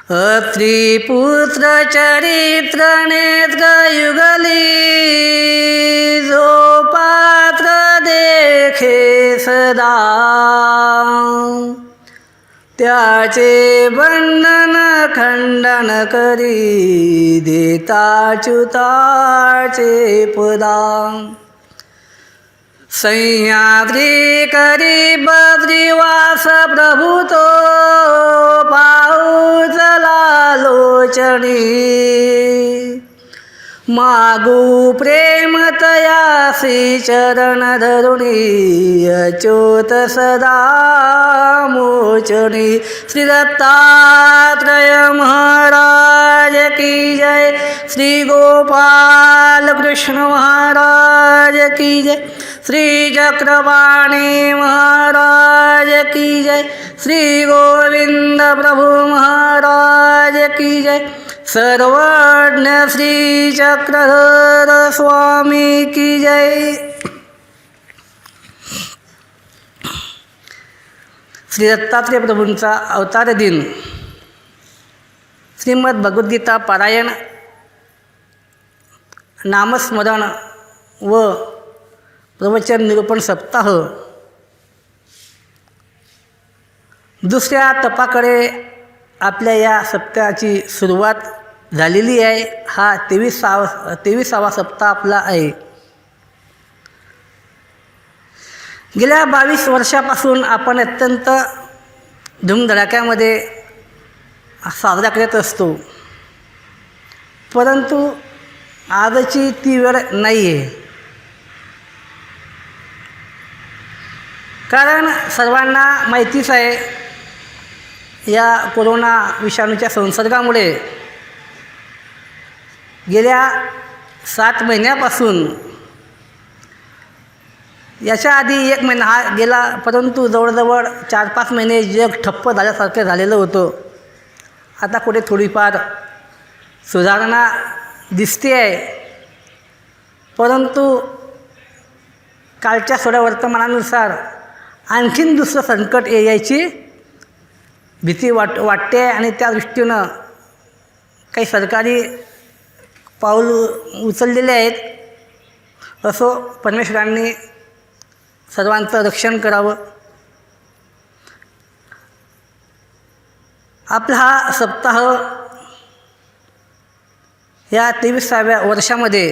स्त्रीपुत्र चरित्र नेत्र युगली जो पात्र देखे सदा त्याचे बंधन खंडन करी देता च्युताचे पदा सह्याद्री करी बद्रीवास प्रभु तो पाऊचला लोचणी मागू प्रेम तयासी चरण धरुणी अच्युत सदा मोचणी। श्री दत्तात्रय महाराज की जय। श्री गोपाल कृष्ण महाराज की जय। श्री चक्रपाणी महाराज की जय। श्री गोविंद प्रभु महाराज की जय। सर्वज्ञ श्री चक्रधर स्वामी की जय। श्री दत्तात्रय प्रभूंचा अवतार दिन श्रीमद भगवद्गीता पारायण नामस्मरण व प्रवचन निरूपण सप्ताह दुसऱ्या तपाकडे आपल्या या सप्ताहाची सुरुवात झालेली आहे। हा 23वा सप्ताह आपला आहे। गेल्या 22 वर्षापासून आपण अत्यंत धूमधडाक्यामध्ये साजरा करत असतो, परंतु आजची ती वेळ नाही आहे। कारण सर्वांना माहितीच आहे, या कोरोना विषाणूच्या संसर्गामुळे गेल्या 7 महिन्यापासून, याच्या आधी 1 महिना हा गेला, परंतु जवळजवळ 4-5 महिने जग ठप्प झाल्यासारखं झालेलं होतं। आता कुठे थोडीफार सुधारणा दिसते आहे, परंतु कालच्या थोड्या वर्तमानानुसार आणखीन दुसरं संकट यायची भीती वाटते आणि त्या दृष्टीनं काही सरकारी पाऊल उचललेले आहेत। असो, परमेश्वरांनी सर्वांचं रक्षण करावं। आपला हा सप्ताह या 23व्या वर्षामध्ये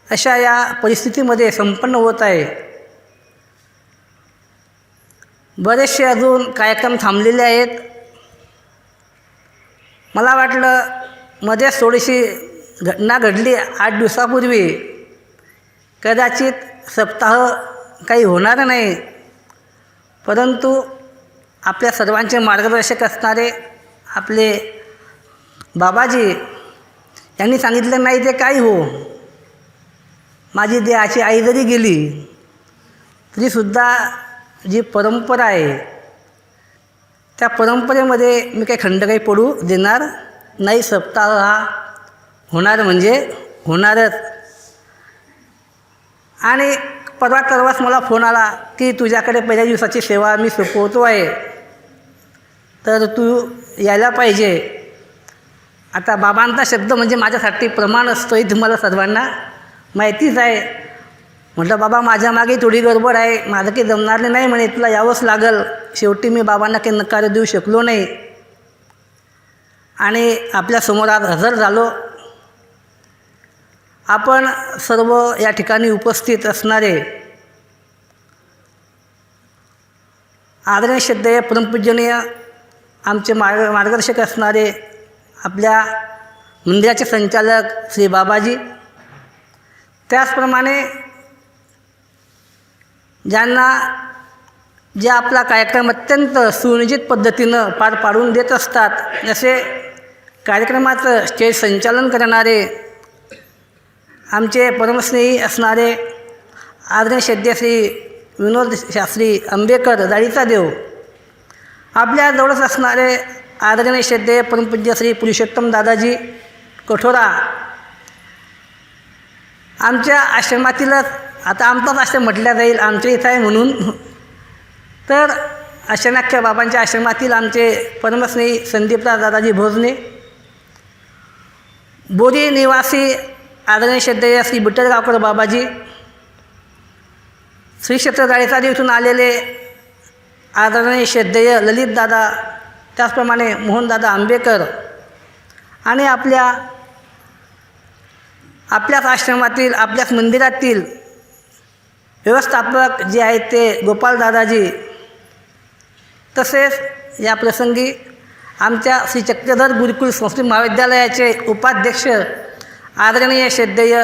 अशा या परिस्थितीमध्ये संपन्न होत आहे। बरेचसे अजून कार्यक्रम थांबलेले आहेत। मला वाटलं मध्येच थोडीशी घटना घडली 8 दिवसापूर्वी, कदाचित सप्ताह काही होणार नाही, परंतु आपल्या सर्वांचे मार्गदर्शक असणारे आपले बाबाजी यांनी सांगितलं, नाही ते काही हो, माझी देहाची आई जरी गेली तरीसुद्धा जी परंपरा आहे त्या परंपरेमध्ये मी काही खंड काही पडू देणार नाही। सप्ताह हा होणार म्हणजे होणारच। आणि परवाच मला फोन आला की तुझ्याकडे पहिल्या दिवसाची सेवा मी सोपवतो आहे, तर तू यायला पाहिजे। आता बाबांचा शब्द म्हणजे माझ्यासाठी प्रमाण असतो, हे तुम्हाला सर्वांना माहितीच आहे। म्हटलं बाबा माझ्या मागे थोडी गडबड आहे, माझं काही जमणार नाही म्हणे, तुला यावंच लागल। शेवटी मी बाबांना काही नकार देऊ शकलो नाही आणि आपल्यासमोर आज हजर झालो। आपण सर्व या ठिकाणी उपस्थित असणारे आदरणीय श्रद्धेय परमपूजनीय आमचे मार्गदर्शक असणारे आपल्या मंदिराचे संचालक श्री बाबाजी, त्याचप्रमाणे ज्यांना जे आपला कार्यक्रम अत्यंत सुनियोजित पद्धतीनं पार पाडून देत असतात, जसे कार्यक्रमाचं स्टेज संचालन करणारे आमचे परमस्नेही असणारे आदरणीय श्रद्धेय श्री विनोद शास्त्री आंबेकर जाळीचा देव, आपल्या जवळच असणारे आदरणीय श्रद्धेय परमपूज्य श्री पुरुषोत्तम दादाजी कठोरा, आमच्या आश्रमातीलच, आता आमचाच आश्रम म्हटल्या जाईल, आमच्या इथं आहे म्हणून, तर आश्रमाख्य बाबांच्या आश्रमातील आमचे परमस्नेही संदीपराव दादाजी भोजने, बोरी निवासी आदरणीय श्रद्धेय श्री विठ्ठलगावकर बाबाजी, श्री क्षेत्र जाळीचारी इथून आलेले आदरणीय श्रद्धेय ललित दादा, त्याचप्रमाणे मोहनदादा आंबेकर आणि आपल्याच आश्रमातील आपल्याच मंदिरातील व्यवस्थापक जे आहेत ते गोपाल दादाजी, तसेच या प्रसंगी आमच्या श्री चक्रधर गुरुकुल संस्कृत महाविद्यालयाचे उपाध्यक्ष आदरणीय श्रद्धेय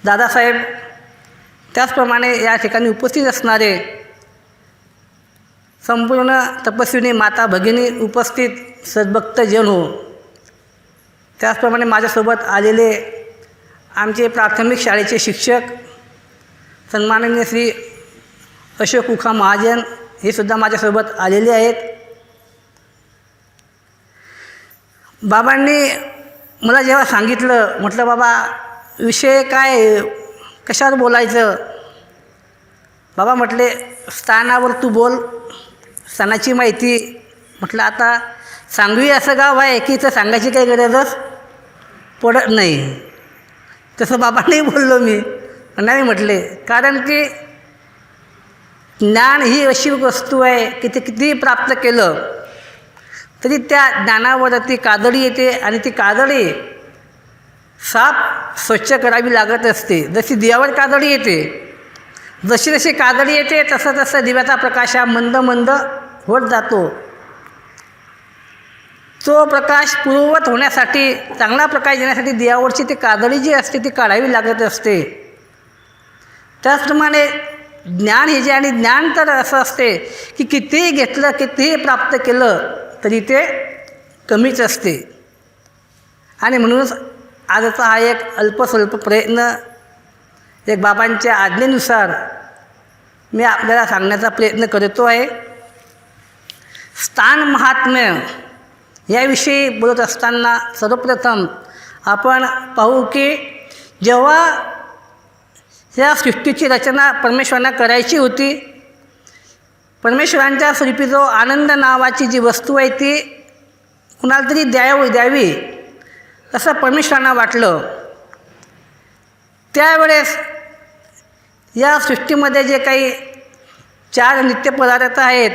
दादासाहेब, त्याचप्रमाणे या ठिकाणी उपस्थित असणारे संपूर्ण तपस्विनी माता भगिनी उपस्थित सद्भक्त जन हो, त्याचप्रमाणे माझ्यासोबत आलेले आमचे प्राथमिक शाळेचे शिक्षक सन्माननीय श्री अशोक उखा महाजन हे सुद्धा माझ्यासोबत आलेले आहेत. बाबांनी मला जेव्हा सांगितलं, म्हटलं बाबा विषय काय, कशावर बोलायचं. बाबा म्हटले स्थानावर तू बोल, स्थानाची माहिती. म्हटलं आता सांगवी असं गाव आहे की इथं सांगायची काही गरजच पडत नाही. तसं बाबांनाही बोललो मी, नाही म्हटले, कारण की ज्ञान ही अशी वस्तू आहे की ते कितीही प्राप्त केलं तरी त्या ज्ञानावरती कादडी येते आणि ती कादडी साफ स्वच्छ करावी लागत असते. जशी दिव्यावर कादडी येते, जशी जशी कादडी येते तसं तसं दिव्याचा प्रकाश हा मंद मंद होत जातो. तो प्रकाश पूर्ववत होण्यासाठी, चांगला प्रकाश देण्यासाठी दिव्यावरची ती कादडी जी असते ती काढावी लागत असते. त्याचप्रमाणे ज्ञान हे जे, आणि ज्ञान तर असं असते की कितीही घेतलं, कितीही प्राप्त केलं तरी ते कमीच असते. आणि म्हणूनच आजचा हा एक अल्पस्वल्प प्रयत्न एक बाबांच्या आज्ञेनुसार मी आपल्याला सांगण्याचा प्रयत्न करतो आहे. स्थान महात्म्य याविषयी बोलत असताना सर्वप्रथम आपण पाहू की जेव्हा या सृष्टीची रचना परमेश्वरांना करायची होती, परमेश्वरांच्या स्वरूपी जो आनंद नावाची जी वस्तू आहे ती कुणाला तरी द्यावी असं परमेश्वरांना वाटलं. त्यावेळेस या सृष्टीमध्ये जे काही 4 नित्यपदार्थ आहेत,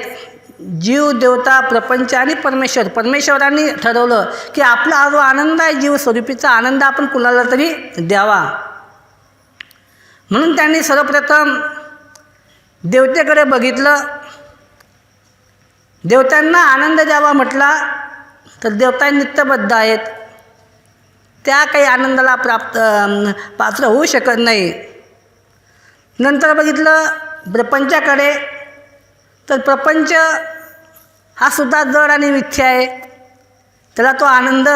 जीव, देवता, प्रपंच आणि परमेश्वर, परमेश्वरांनी ठरवलं की आपला हा जो आनंद आहे, जीव स्वरूपीचा आनंद आपण कुणाला तरी द्यावा. म्हणून त्यांनी सर्वप्रथम देवतेकडे बघितलं. देवतांना आनंद द्यावा म्हटला तर देवता नित्यबद्ध आहेत, त्या काही आनंदाला पात्र होऊ शकत नाही. नंतर बघितलं प्रपंचाकडे, तर प्रपंच हा सुद्धा जड आणि मिथ्या आहे, त्याला तो आनंद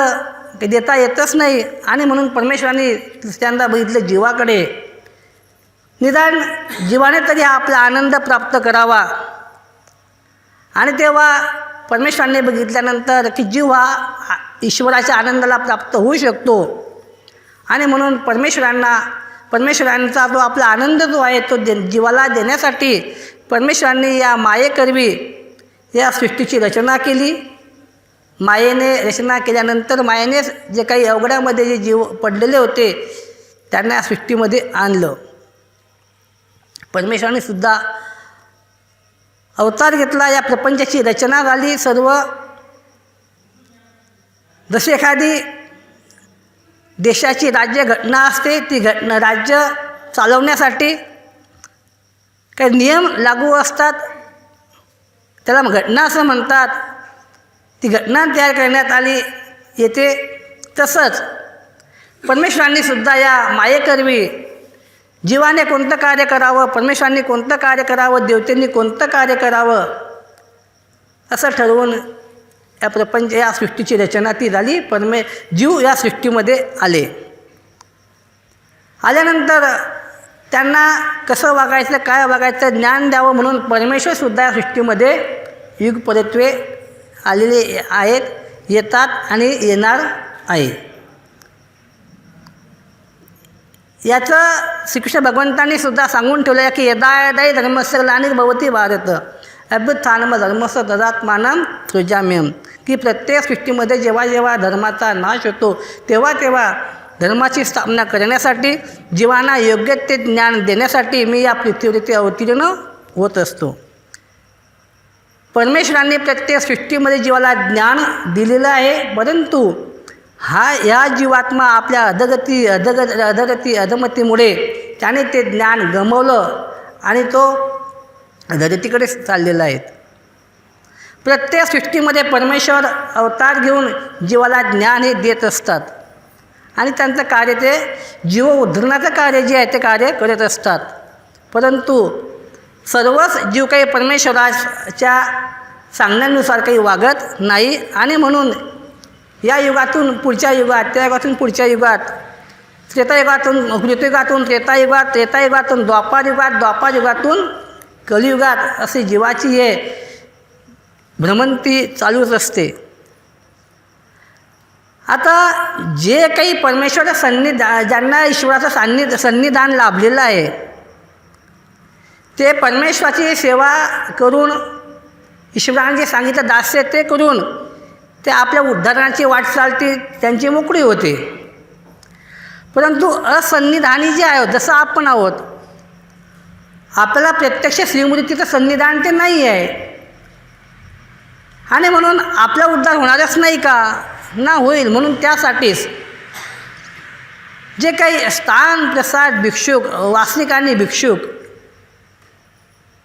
देता येतच नाही. आणि म्हणून परमेश्वरांनी दुसऱ्यांदा बघितलं जीवाकडे, निदान जीवाने तरी हा आपला आनंद प्राप्त करावा. आणि तेव्हा परमेश्वरांनी बघितल्यानंतर की जीव हा ईश्वराच्या आनंदाला प्राप्त होऊ शकतो. आणि म्हणून परमेश्वरांचा जो आपला आनंद जो आहे तो जीवाला देण्यासाठी परमेश्वरांनी या मायेकरवी या सृष्टीची रचना केली. मायेने रचना केल्यानंतर मायेने जे काही अवघडामध्ये जे जीव पडलेले होते त्यांना या सृष्टीमध्ये आणलं. परमेश्वरांनी सुद्धा अवतार घेतला, या प्रपंचाची रचना झाली. सर्व जशी एखादी देशाची राज्यघटना असते, ती राज्य चालवण्यासाठी काही नियम लागू असतात, त्याला घटना असं म्हणतात. ती घटना तयार करण्यात आली येते. तसंच परमेश्वरांनी सुद्धा या मायेकरवी जीवाने कोणतं कार्य करावं, परमेश्वरांनी कोणतं कार्य करावं, देवतेंनी कोणतं कार्य करावं असं ठरवून या प्रपंच या सृष्टीची रचना ती झाली. जीव या सृष्टीमध्ये आल्यानंतर त्यांना कसं वागायचं, काय वागायचं ज्ञान द्यावं म्हणून परमेश्वरसुद्धा या सृष्टीमध्ये युगपरत्वे आलेले आहेत, येतात आणि येणार आहे. याचं श्रीकृष्ण भगवंतांनी सुद्धा सांगून ठेवलं आहे की यदा यदा धर्मस्य ग्लानिर्भवति भारत, अभ्युत्थानम धर्मस्व तदात्मानं सृजाम्यहम्, की प्रत्येक सृष्टीमध्ये जेव्हा जेव्हा धर्माचा नाश होतो तेव्हा तेव्हा धर्माची स्थापना करण्यासाठी, जीवांना योग्य ते ज्ञान देण्यासाठी मी या पृथ्वीवरती अवतीर्ण होत असतो. परमेश्वरांनी प्रत्येक सृष्टीमध्ये जीवाला ज्ञान दिलेलं आहे, परंतु या जीवात्मा आपल्या अधमतीमुळे त्याने ते ज्ञान गमावलं आणि तो अधोगतीकडे चाललेला आहे. प्रत्येक सृष्टीमध्ये परमेश्वर अवतार घेऊन जीवाला ज्ञान हे देत असतात आणि त्यांचं कार्य ते जीव उद्धरणाचं कार्य जे आहे ते कार्य करत असतात. परंतु सर्वच जीव काही परमेश्वराच्या सांगण्यानुसार काही वागत नाही आणि म्हणून या युगातून पुढच्या युगात, त्या युगातून पुढच्या युगात, त्रेतायुगातून कृतयुगातून त्रेतायुगात, त्रेतायुगातून द्वापारयुगात, द्वापारयुगातून कलियुगात अशी जीवाची हे भ्रमंती चालूच असते. आता जे काही परमेश्वराचं ज्यांना ईश्वराचं सन्निधान लाभलेलं आहे ते परमेश्वराची सेवा करून, ईश्वराने जे सांगितलं दास्य ते करून ते आपल्या उद्धारणाची वाटचाल त्यांची मोकळी होते. परंतु असन्निधानी जे आहे, जसं आपण आहोत, आपल्याला प्रत्यक्ष श्रीमूर्तीचं सन्निधान ते नाही आहे आणि म्हणून आपला उद्धार होणारच नाही का? ना होईल. म्हणून त्यासाठीच जे काही स्थान, प्रसाद, भिक्षुक, वासनिक आणि भिक्षुक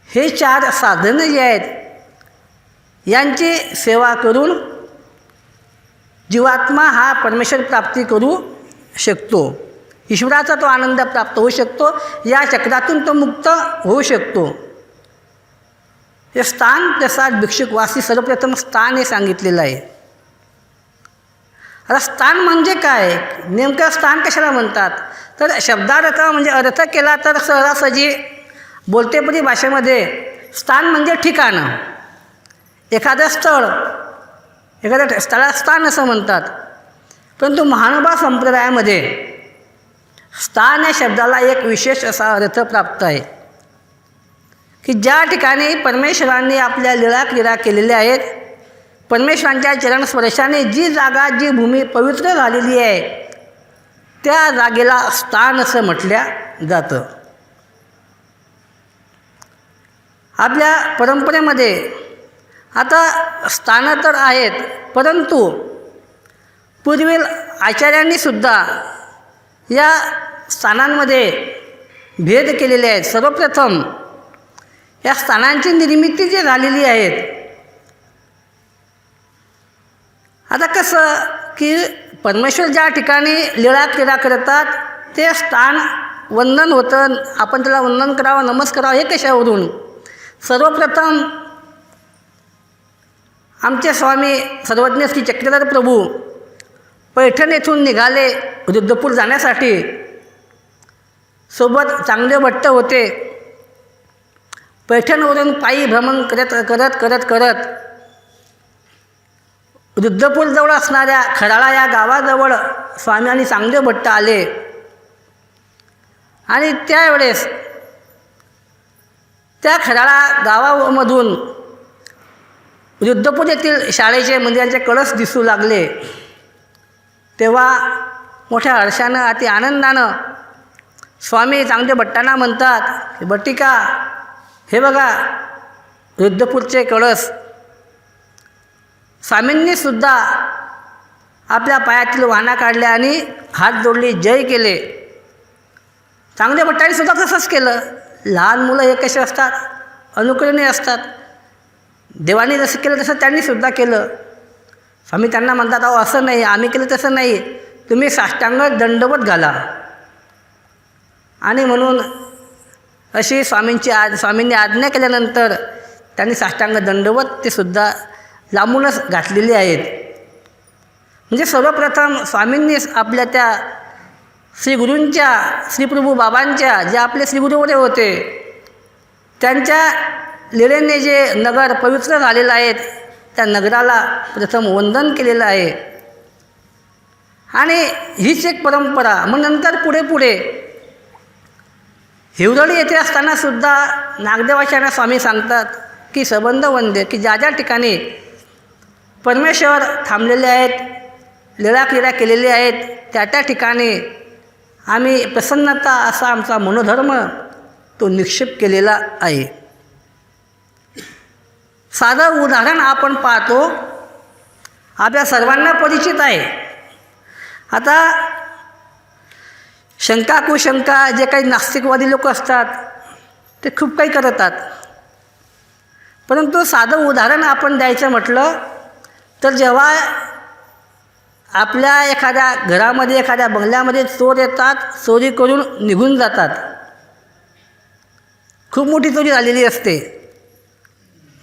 हे 4 साधनं जे आहेत यांची सेवा करून जीवात्मा हा परमेश्वर प्राप्ती करू शकतो. ईश्वराचा तो आनंद प्राप्त होऊ शकतो. या चक्रातून तो मुक्त होऊ शकतो. हे स्थान, प्रसाद, भिक्षुक, वासी, सर्वप्रथम स्थान हे सांगितलेलं आहे. आता स्थान म्हणजे काय? नेमकं स्थान कशाला म्हणतात? तर शब्दार्थ म्हणजे अर्थ केला तर सहजासहजी बोलतेपरी भाषेमध्ये स्थान म्हणजे ठिकाण, एखादं स्थळ, एखाद्या स्थळाला स्थान असं म्हणतात. परंतु महानुभाव संप्रदायामध्ये स्थान या शब्दाला एक विशेष असा अर्थ प्राप्त आहे की ज्या ठिकाणी परमेश्वरांनी आपल्या लीळा केलेल्या आहेत, परमेश्वरांच्या चरणस्पर्शाने जी जागा, जी भूमी पवित्र झालेली आहे त्या जागेला स्थान असं म्हटलं जातं. आपल्या परंपरेमध्ये आता स्थानं तर आहेत, परंतु पूर्वील आचार्यांनीसुद्धा या स्थानांमध्ये भेद केलेले आहेत. सर्वप्रथम या स्थानांची निर्मिती जी झालेली आहेत, आता कसं की परमेश्वर ज्या ठिकाणी लीळा क्रीडा करतात ते स्थान वंदन होतं, आपण त्याला वंदन करावं, नमस्कार करावं, हे कशावरून? सर्वप्रथम आमचे स्वामी सर्वज्ञ श्री चक्रधर प्रभू पैठण येथून निघाले रुद्रपूर जाण्यासाठी. सोबत चांगले भट्ट होते. पैठणवरून पायी भ्रमण करत रुद्रपूरजवळ असणाऱ्या खराळा या गावाजवळ स्वामी आणि चांगले भट्ट आले आणि त्यावेळेस त्या खराळा गावामधून रुद्रपूर येथील शाळेचे मंदिराचे कळस दिसू लागले. तेव्हा मोठ्या हर्षानं, अति आनंदानं स्वामी चांगले भट्टांना म्हणतात, भट्टिका, हे बघा रुद्रपूरचे कळस. स्वामींनीसुद्धा आपल्या पायातील वाहना काढल्या आणि हात जोडले, जय केले. चांगल्या भट्टांनीसुद्धा तसंच केलं. लहान मुलं हे कसे असतात? अनुकरणीय असतात. देवाने जसं केलं तसं त्यांनीसुद्धा केलं. स्वामी त्यांना म्हणतात, अहो असं नाही, आम्ही केलं तसं नाही, तुम्ही साष्टांग दंडवत घाला. आणि म्हणून अशी स्वामींनी आज्ञा केल्यानंतर त्यांनी साष्टांग दंडवत ते सुद्धा लांबूनच घातलेले आहेत. म्हणजे सर्वप्रथम स्वामींनी आपल्या त्या श्रीगुरूंच्या, श्रीप्रभू बाबांच्या जे आपले श्रीगुरूवरे होते त्यांच्या लीळेने जे नगर पवित्र झालेलं आहे त्या नगराला प्रथम वंदन केलेलं आहे. आणि हीच एक परंपरा. मग नंतर पुढे हिवरळी येथे असतानासुद्धा नागदेवाचार्य स्वामी सांगतात की संबंध वंद्य, की ज्या ज्या ठिकाणी परमेश्वर थांबलेले आहेत, लीळाक्रीडा केलेली आहेत, त्या त्या ठिकाणी आम्ही प्रसन्नता असा आमचा मनोधर्म तो निक्षेप केलेला आहे. साधं उदाहरण आपण पाहतो, आपल्या सर्वांना परिचित आहे. आता शंका कुशंका जे काही नास्तिकवादी लोक असतात ते खूप काही करतात, परंतु साधं उदाहरण आपण द्यायचं म्हटलं तर जेव्हा आपल्या एखाद्या घरामध्ये एखाद्या बंगल्यामध्ये चोर येतात, चोरी करून निघून जातात, खूप मोठी चोरी झालेली असते,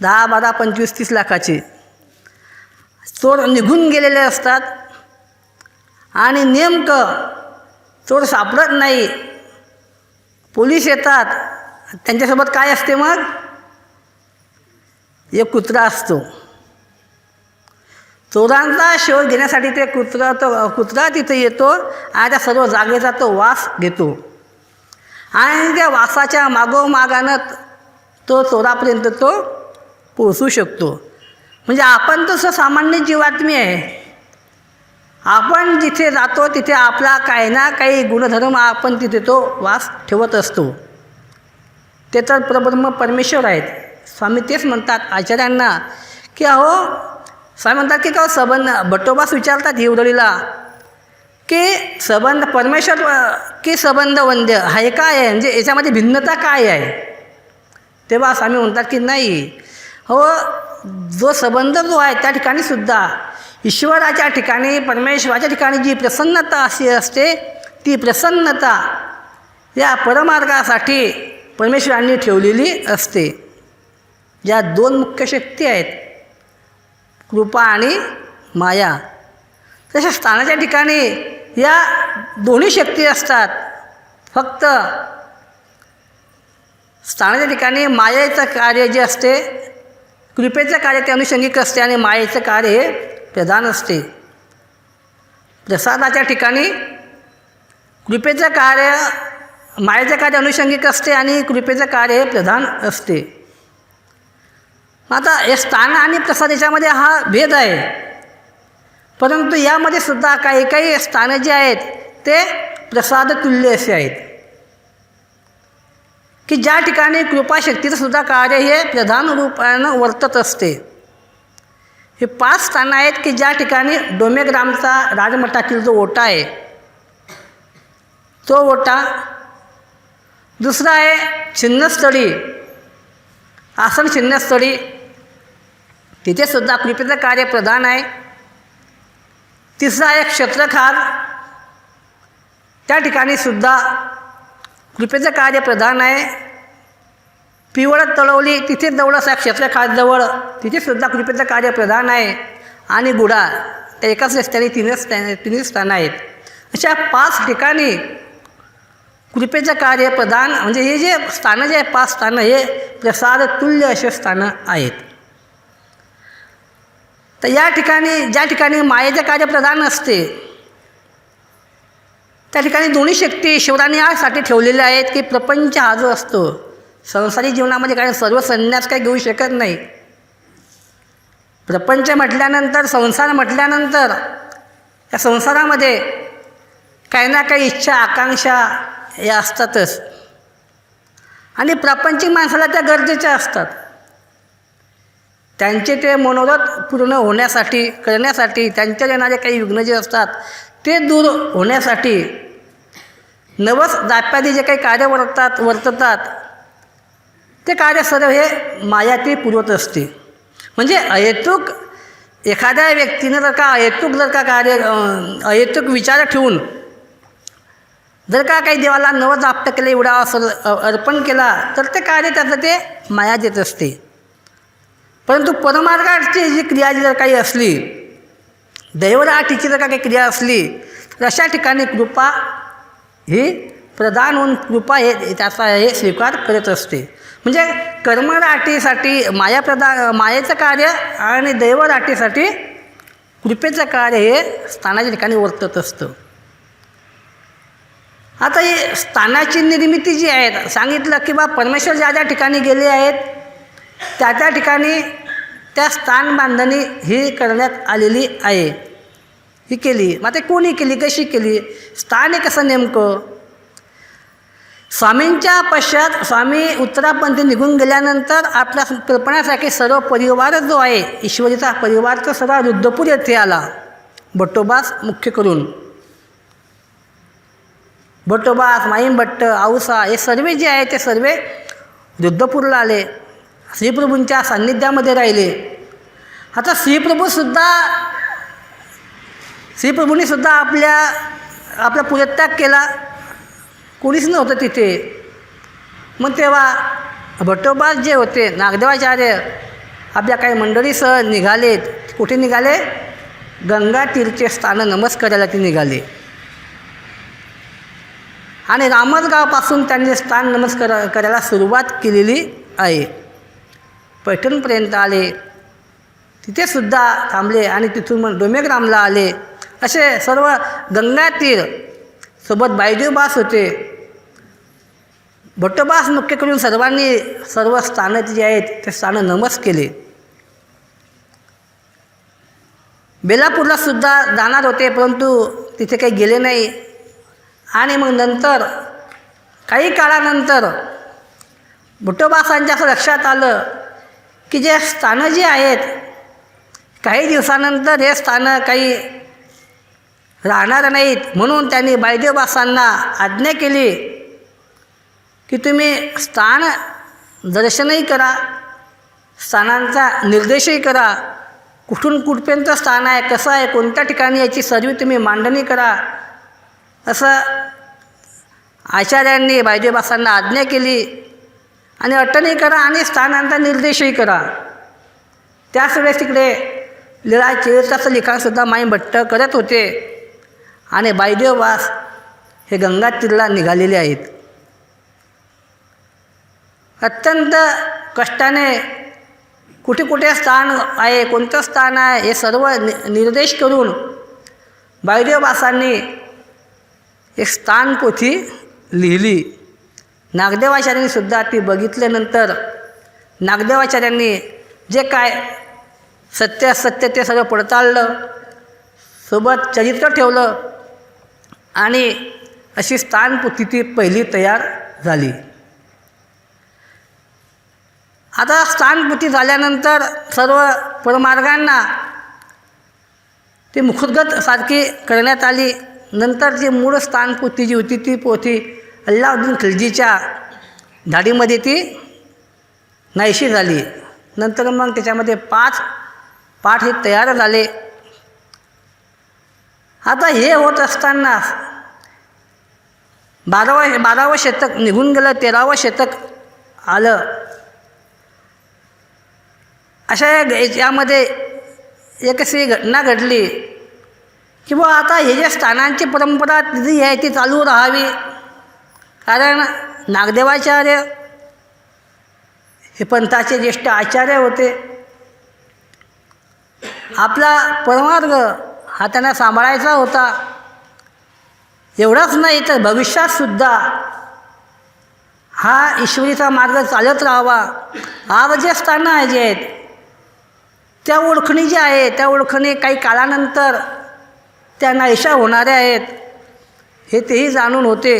10, 12, 25, 30 लाखाची. चोर निघून गेलेले असतात आणि नेमकं चोर सापडत नाही, पोलीस येतात. त्यांच्यासोबत काय असते मग? एक कुत्रा असतो. चोरांचा शोध घेण्यासाठी ते कुत्रा तिथे येतो आणि त्या सर्व जागेचा तो वास घेतो आणि त्या वासाच्या मागोमागानं तो चोरापर्यंत तो पोचू शकतो. म्हणजे आपण तसं सामान्य जीवात्मी आहे. आपण जिथे जातो तिथे आपला काही ना काही गुणधर्म आपण तिथे तो वास ठेवत असतो. ते तर परब्रह्म परमेश्वर आहेत. स्वामी तेच म्हणतात आचार्यांना की अहो, स्वामी म्हणतात की का संबंध, भट्टोबास विचारतात हिवदळीला की संबंध परमेश्वर की संबंध वंद्य हे काय आहे, म्हणजे याच्यामध्ये भिन्नता काय आहे. तेव्हा स्वामी म्हणतात की नाही हो, जो संबंध जो आहे त्या ठिकाणी सुद्धा ईश्वराच्या ठिकाणी, परमेश्वराच्या ठिकाणी जी प्रसन्नता अशी असते, ती प्रसन्नता या परमार्गासाठी परमेश्वरांनी ठेवलेली असते. ज्या 2 मुख्य शक्ती आहेत, कृपा आणि माया, तशा स्थानाच्या ठिकाणी या दोन्ही शक्ती असतात. फक्त स्थानाच्या ठिकाणी मायेचं कार्य जे असते, कृपेचं कार्य ते अनुषंगिक असते आणि मायेचं कार्य हे प्रधान असते. प्रसादाच्या ठिकाणी कृपेचं कार्य, मायेचं कार्य अनुषंगिक असते आणि कृपेचं कार्य हे प्रधान असते. आता हे स्थान आणि प्रसाद याच्यामध्ये हा भेद आहे, परंतु यामध्ये सुद्धा काही काही स्थानं जे आहेत ते प्रसाद तुल्य असे आहेत की ज्या ठिकाणी कृपाशक्तीचं सुद्धा कार्य हे प्रधान रूपानं वर्तत असते. हे 5 स्थानं आहेत की ज्या ठिकाणी डोमेग्रामचा राजमठातील जो ओटा आहे तो ओटा, दुसरा आहे छिन्नस्थळी, आसन छिन्नस्थळी, तिथे सुद्धा कृपेचं कार्य प्रधान आहे. तिसरा आहे क्षत्रखार, त्या ठिकाणी सुद्धा कृपेचं कार्य प्रधान आहे. पिवळत तळवली तिथे जवळच आहे क्षत्रखारजवळ, तिथे सुद्धा कृपेचं कार्य प्रधान आहे. आणि गुडा, त्या एकाच रस्त्याने तिन्ही स्थानं आहेत. अशा 5 ठिकाणी कृपेचं कार्य प्रधान, म्हणजे हे जे स्थानं जे आहे 5 स्थानं हे प्रसाद तुल्य असे स्थानं आहेत. तर या ठिकाणी ज्या ठिकाणी मायेचं कार्य प्रधान असते त्या ठिकाणी दोन्ही शक्ती ईश्वराने यासाठी ठेवलेल्या आहेत की प्रपंच हा जो असतो, संसारी जीवनामध्ये काही सर्व संन्यास काही घेऊ शकत नाही. प्रपंच म्हटल्यानंतर, संसार म्हटल्यानंतर या संसारामध्ये काही ना काही इच्छा आकांक्षा या असतातच आणि प्रापंचिक माणसाला त्या गरजेच्या असतात. त्यांचे ते मनोरथ पूर्ण होण्यासाठी, करण्यासाठी, त्यांच्यात येणारे काही विघ्न जे असतात ते दूर होण्यासाठी नवस दाप्यादी जे काही कार्य वर्ततात ते कार्य सर्व हे माया ती पुरवत असते. म्हणजे अहेतुक एखाद्या व्यक्तीनं जर का अहेतुक विचार ठेवून जर का काही देवाला नवस दाप्य केलं, एवढा अर्पण केला तर ते कार्य त्याचं ते माया देत असते. परंतु परमार्गाची जी क्रिया जर काही असली, दैवराटीची जर का काही क्रिया असली तर अशा ठिकाणी कृपा ही प्रधान होऊन कृपा हे त्याचा हे स्वीकार करत असते. म्हणजे कर्मराटीसाठी मायेचं कार्य आणि दैवराटीसाठी कृपेचं कार्य हे स्थानाच्या ठिकाणी वर्तत असतं. आता ही स्थानाची निर्मिती जी आहे, सांगितलं की बा परमेश्वर ज्या ज्या ठिकाणी गेले आहेत त्या ठिकाणी त्या स्थान बांधणी ही करण्यात आलेली आहे. ही केली. मग ते कोणी केली, कशी केली, स्थान हे कसं नेमकं? स्वामींच्या पश्चात स्वामी उत्तरापंथी निघून गेल्यानंतर आपल्या कल्पनासाठी सर्व परिवार जो आहे ईश्वरीचा परिवार तो सर्व रुद्रपूर येथे आला. भट्टोबास मुख्य करून भट्टोबास, माईमभट्ट, औसा हे सर्व जे आहे ते सर्व रुद्रपूरला आले. श्रीप्रभूंच्या सान्निध्यामध्ये राहिले. आता श्रीप्रभूंनी सुद्धा आपला परित्याग केला. कोणीच नव्हतं तिथे. मग तेव्हा भट्टोबा जे होते नागदेवाचार्य आपल्या काही मंडळीसह निघालेत. कुठे निघाले? गंगा तीरचे स्थान नमस्काराला ते निघाले. आणि रामसगावपासून त्यांनी स्थान नमस्कार करायला सुरुवात केलेली आहे. पैठणपर्यंत आले. तिथेसुद्धा थांबले आणि तिथून मग डोमेग्रामला आले. असे सर्व गंगा तीर सोबत बायदेवबास होते. भट्टोबास मुख्य करून सर्वांनी सर्व स्थानं जी आहेत ते स्थानं नमस केले. बेलापूरलासुद्धा जाणार होते परंतु तिथे काही गेले नाही. आणि मग नंतर काही काळानंतर भट्टोबासांच्या असं लक्षात आलं की जे स्थानं जी आहेत काही दिवसानंतर हे स्थानं काही राहणार नाहीत. म्हणून त्यांनी बायदेवबासांना आज्ञा केली की तुम्ही स्थान दर्शनही करा, स्थानांचा निर्देशही करा, कुठून कुठपर्यंत स्थान आहे, कसं आहे, कोणत्या ठिकाणी याची सर्व तुम्ही मांडणी करा. असं आचार्यांनी बायदेवबासांना आज्ञा केली. आणि अटनही करा आणि स्थानांचा निर्देशही करा. त्याच वेळेस तिकडे लीळा चरित्राचं लिखाणसुद्धा माईमभट्ट करत होते. आणि बायदेवबास हे गंगा तीरला निघालेले आहेत. अत्यंत कष्टाने कुठे कुठे स्थान आहे, कोणतं स्थान आहे हे सर्व निर्देश करून बायदेवबासांनी एक स्थानपोथी लिहिली. नागदेवाचार्यांनीसुद्धा ती बघितल्यानंतर नागदेवाचार्यांनी जे काय सत्य असत्य ते सगळं पडताळलं, सोबत चरित्र ठेवलं आणि अशी स्थानपोथी ती पहिली तयार झाली. आता स्थानपोथी झाल्यानंतर सर्व परमार्गांना ती मुखोद्गत सारखी करण्यात आली. नंतर जी मूळ स्थानपोथी जी होती ती पोथी अल्लाउद्दीन खिलजीच्या धाडीमध्ये ती नाहीशी झाली. नंतर मग त्याच्यामध्ये 5 पाठ हे तयार झाले. आता हे होत असताना 12वं शतक निघून गेलं, 13वं शतक आलं. अशा यामध्ये एक अशी घटना घडली की बुवा आता हे जे स्थानांची परंपरा जी आहे ती चालू राहावी. कारण नागदेवाचार्य हे पंथाचे ज्येष्ठ आचार्य होते. आपला परमार्ग हा त्यांना सांभाळायचा होता. एवढंच नाही तर भविष्यातसुद्धा हा ईश्वरीचा मार्ग चालत राहावा. आज जे स्थानं जे आहेत त्या ओळखणी ज्या आहे त्या ओळखणी काही काळानंतर त्या नाहीशा होणाऱ्या आहेत हे तेही जाणून होते.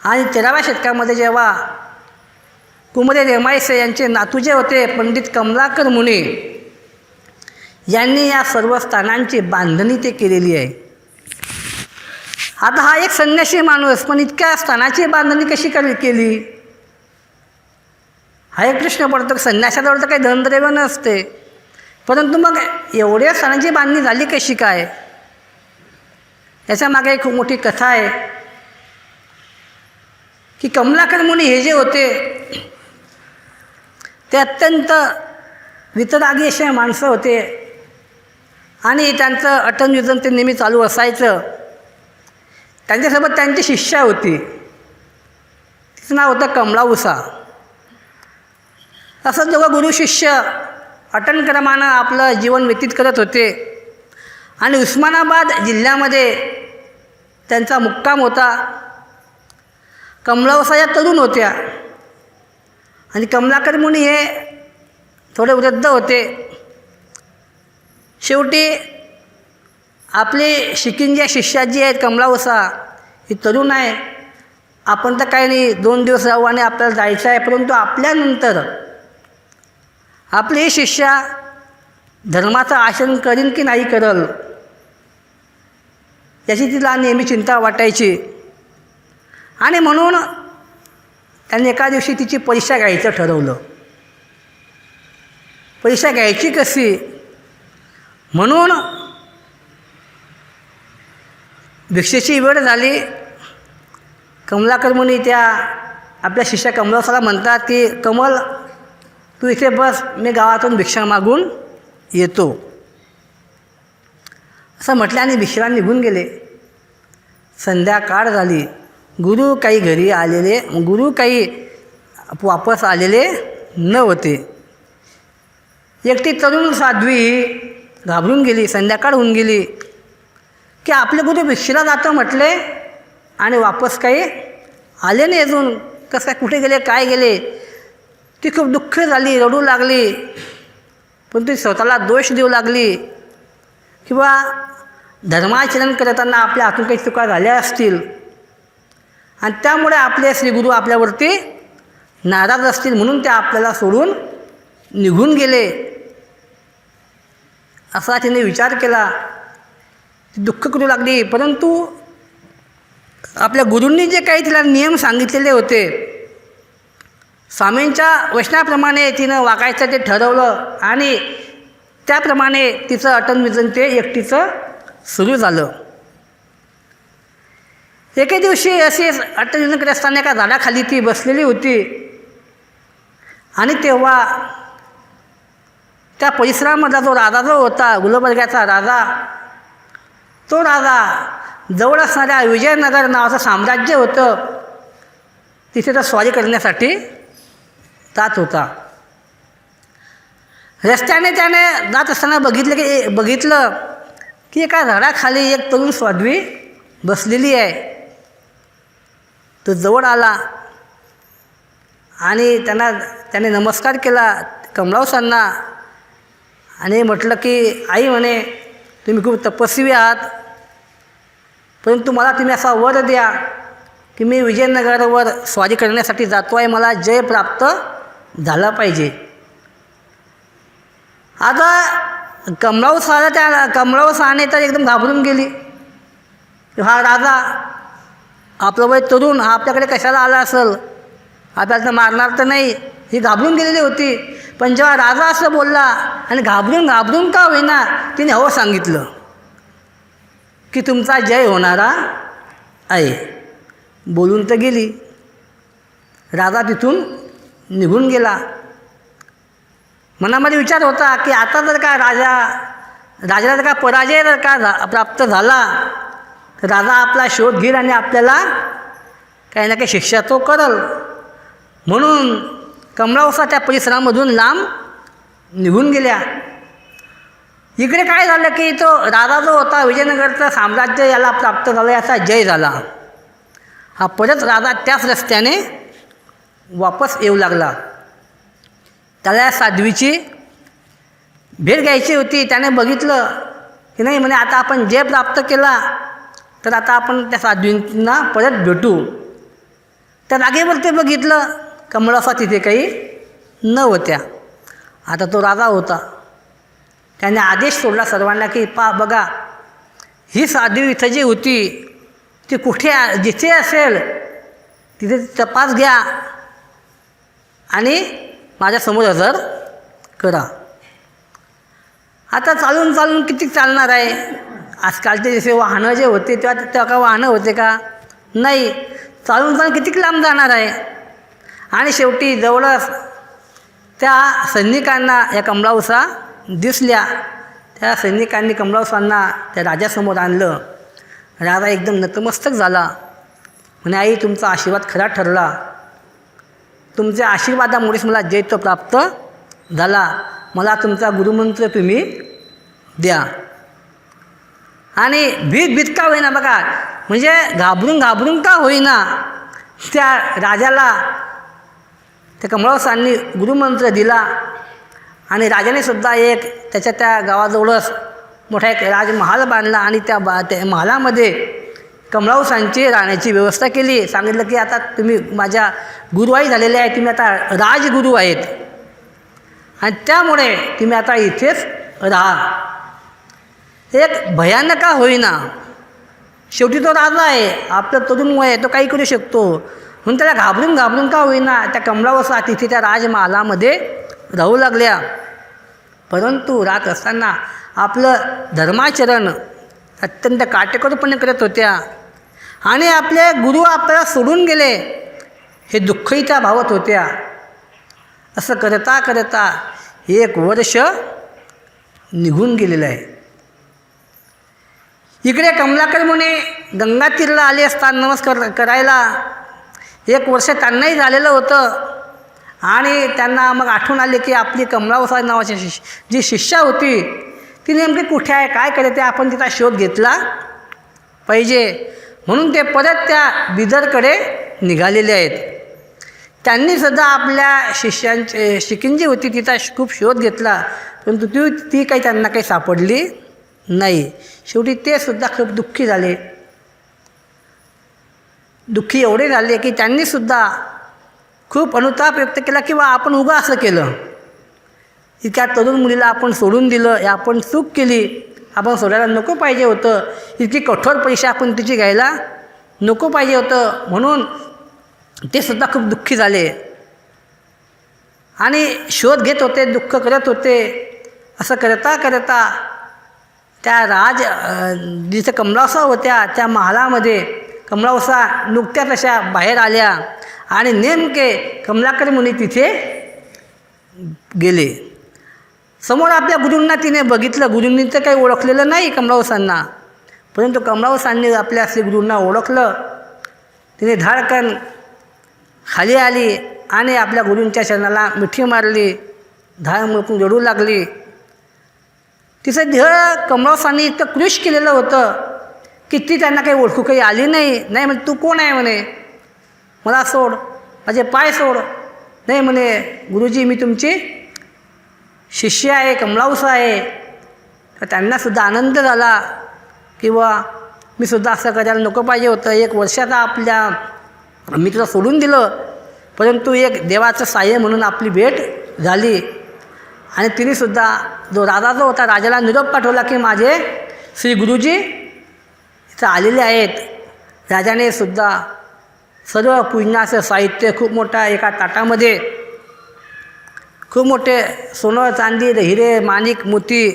आणि 13व्या शतकामध्ये जेव्हा कुमरे रेमायसे यांचे नातू जे होते पंडित कमलाकर मुनी यांनी या सर्व स्थानांची बांधणी ते केलेली आहे. आता हा एक संन्यासी माणूस पण इतक्या स्थानाची बांधणी कशी केली हा एक प्रश्न पडतो. संन्यासाजवळ तर काही धनद्रव्य नसते, परंतु मग एवढ्या स्थानांची बांधणी झाली कशी काय? याच्यामागे एक खूप मोठी कथा आहे की कमलाकर मुनी हे जे होते ते अत्यंत वितरागी असे माणसं होते आणि त्यांचं अटन ते नेहमी चालू असायचं. त्यांच्यासोबत त्यांची शिष्या होती, तिचं नाव होतं कमलाउसा. असं दोघं गुरु शिष्य अटनक्रमानं आपलं जीवन व्यतीत करत होते. आणि उस्मानाबाद जिल्ह्यामध्ये त्यांचा मुक्काम होता. कमलाउसा या तरुण होत्या आणि कमलाकर मुनी हे थोडे वृद्ध होते. शेवटी आपली शिकिंजी शिष्या जी आहेत कमलावसा ही तरुण आहे. आपण तर काही नाही 2 दिवस राहू आणि आपल्याला जायचं आहे, परंतु आपल्यानंतर आपली शिष्या धर्माचं आचरण करीन की नाही करल याची तिला नेहमी चिंता वाटायची. आणि म्हणून त्यांनी एका दिवशी तिची परीक्षा घ्यायचं ठरवलं. परीक्षा घ्यायची कशी म्हणून भिक्षेची वेळ झाली. कमलाकर मुनी त्या आपल्या शिष्या कमलावसाला म्हणतात की कमल तू इथे बस, मी गावातून भिक्षा मागून येतो असं म्हटलं आणि भिक्षेला निघून गेले. संध्याकाळ झाली. गुरु काही वापस आलेले नव्हते. एकटी तरुण साध्वी घाबरून गेली. संध्याकाळ होऊन गेली की आपले गुरु भिक्षेला जातं म्हटले आणि वापस काही आले नाही अजून. कसं काय, कुठे गेले, काय गेले. ती खूप दुःख झाली, रडू लागली. पण ती स्वतःला दोष देऊ लागली किंवा धर्माचरण करताना आपल्या हातून काही चुका झाल्या असतील आणि त्यामुळे आपले श्रीगुरू आपल्यावरती नाराज असतील म्हणून ते आपल्याला सोडून निघून गेले असा तिने विचार केला. ती दुःख करू लागली. परंतु आपल्या गुरूंनी जे काही तिला नियम सांगितलेले होते, स्वामींच्या वचनाप्रमाणे तिनं वागायचं ते ठरवलं आणि त्याप्रमाणे तिचं अटनविजन ते एकटीचं सुरू झालं. एके दिवशी अशी अटनविजन करत असताना एका झाडाखाली ती बसलेली होती आणि तेव्हा त्या परिसरामधला जो राजा जो होता, गुलबर्ग्याचा राजा, तो राजा जवळ असणाऱ्या विजयनगर नावाचं साम्राज्य होतं तिथे तर स्वारी करण्यासाठी जात होता. रस्त्याने त्याने जात असताना बघितलं की एका झाडाखाली एक तरुण साध्वी बसलेली आहे. तो जवळ आला आणि त्याने नमस्कार केला कमलावसांना आणि म्हटलं की आई म्हणे तुम्ही खूप तपस्वी आहात, परंतु मला तुम्ही असा वर द्या की मी विजयनगरवर स्वारी करण्यासाठी जातो आहे, मला जय प्राप्त झाला पाहिजे. आता कमलावसाने तर एकदम घाबरून गेली. हा राजा आपलं वय तरुण, हा आपल्याकडे कशाला आला असेल, आपल्याला तर मारणार तर नाही, ही घाबरून गेलेली होती. पण जेव्हा राजा असं बोलला आणि घाबरून का होईना तिने हो सांगितलं की तुमचा जय होणारा आहे. बोलून तर गेली. राजा तिथून निघून गेला. मनामध्ये विचार होता की आता जर का राजाला जर का पराजय जर का प्राप्त झाला तर राजा आपला शोध घेईल आणि आपल्याला काही ना काही शिक्षा तो करल. म्हणून कमलावसा त्या परिसरामधून लांब निघून गेल्या. इकडे काय झालं की तो राजा जो होता विजयनगरचं साम्राज्य याला प्राप्त झालं, याचा जय झाला. हा परत राजा त्याच रस्त्याने वापस येऊ लागला. त्याला या साध्वीची भेट घ्यायची होती. त्याने बघितलं की नाही म्हणे आता आपण जय प्राप्त केला तर आता आपण त्या साध्वींना परत भेटू. त्या जागेवर ते बघितलं कमलावसा तिथे काही नव्हत्या. आता तो राजा होता. त्याने आदेश सोडला सर्वांना की बघा ही साध्वी इथं जी होती ती जिथे असेल तिथे तपास घ्या आणि माझ्यासमोर हजर करा. आता चालून किती चालणार आहे. आजकालचे जसे वाहनं जे होते तेव्हा का वाहनं होते का, नाही. चालून किती लांब जाणार आहे. आणि शेवटी जवळच त्या सैनिकांना या कमलावसा दिसल्या. त्या सैनिकांनी कमलावसांना त्या राजासमोर आणलं. राजा एकदम नतमस्तक झाला. म्हणे आई तुमचा आशीर्वाद खरा ठरला, तुमच्या आशीर्वादामुळेच मला जय तो प्राप्त झाला. मला तुमचा गुरुमंत्र तुम्ही द्या. आणि भीत का होईना बघा, म्हणजे घाबरून का होईना त्या राजाला त्या कमलावसांनी गुरुमंत्र दिला आणि राजाने सुद्धा एक त्या गावाजवळच मोठा एक राजमहाल बांधला आणि त्या महालामध्ये कमलावसांची राहण्याची व्यवस्था केली. सांगितलं की आता तुम्ही माझ्या गुरुवाई झालेले आहे, तुम्ही आता राजगुरू आहेत आणि त्यामुळे तुम्ही आता इथेच राहा. एक भयानक का होईना, शेवटी तो राजा आहे, आपलं तरुण वय आहे, तो काही करू शकतो. म्हणून त्याला घाबरून का होईना त्या कमलावसा तिथे त्या राजमहालामध्ये राहू लागल्या. परंतु राहत असताना आपलं धर्माचरण अत्यंत काटेकोरपणे करत होत्या आणि आपले गुरु आपल्याला सोडून गेले हे दुःखही त्या भावत होत्या. असं करता करता 1 वर्ष निघून गेलेलं आहे. इकडे कमलाकर मुनी गंगा तीरला आले असताना नमस्कार करायला 1 वर्ष त्यांनाही झालेलं होतं आणि त्यांना मग आठवण आली की आपली कमलावसा नावाची जी शिष्या होती ती नेमकी कुठे आहे, काय करते, आपण तिचा शोध घेतला पाहिजे. म्हणून ते परत त्या बिदरकडे निघालेले आहेत. त्यांनीसुद्धा आपल्या शिष्यांचे शिकीण जी होती तिचा खूप शोध घेतला, परंतु ती काही त्यांना काही सापडली नाही. शेवटी ते सुद्धा खूप दुःखी झाले. दुःखी एवढे झाले की त्यांनीसुद्धा खूप अनुताप व्यक्त केला की बा आपण उगा असं केलं, इतक्या तरुण मुलीला आपण सोडून दिलं, हे आपण चूक केली, आपण सोडायला नको पाहिजे होतं, इतकी कठोर परीक्षा आपण तिची घ्यायला नको पाहिजे होतं. म्हणून ते सुद्धा खूप दुःखी झाले आणि शोध घेत होते, दुःख करत होते. असं करता करता त्या जिथे कमलावसा होत्या त्या महालामध्ये कमलावसा नुकत्याच अशा बाहेर आल्या आणि नेमके कमलाकर मुनी तिथे गेले. समोर आपल्या गुरूंना तिने बघितलं. गुरूंनी तर काही ओळखलेलं नाही कमलावसांना, परंतु कमलावसांनी आपल्या श्री गुरूंना ओळखलं. तिने धाडकन खाली आली आणि आपल्या गुरूंच्या चरणाला मिठी मारली, धाळ मुळकून रडू लागली. तिचं देह कमलावसांनी इतकं कृश केलेलं होतं की ती त्यांना काही ओळखू काही आली नाही. नाही म्हणे तू कोण आहे म्हणे, मला सोड, माझे पाय सोड. नाही म्हणे गुरुजी मी तुमची शिष्य आहे, कमलावसा आहे. तर त्यांनासुद्धा आनंद झाला की मी सुद्धा असं करायला नको पाहिजे होतं. 1 वर्षाचा आपल्या मी तुला सोडून दिलं, परंतु एक देवाचं साह्य म्हणून आपली भेट झाली. आणि तिनेसुद्धा जो राजा जो होता राजाला निरोप पाठवला की माझे श्री गुरुजी इथं आलेले आहेत. राजाने सुद्धा सर्व पूजनाचं साहित्य खूप मोठा एका ताटामध्ये खूप मोठे सोनं चांदी हिरे माणिक मोती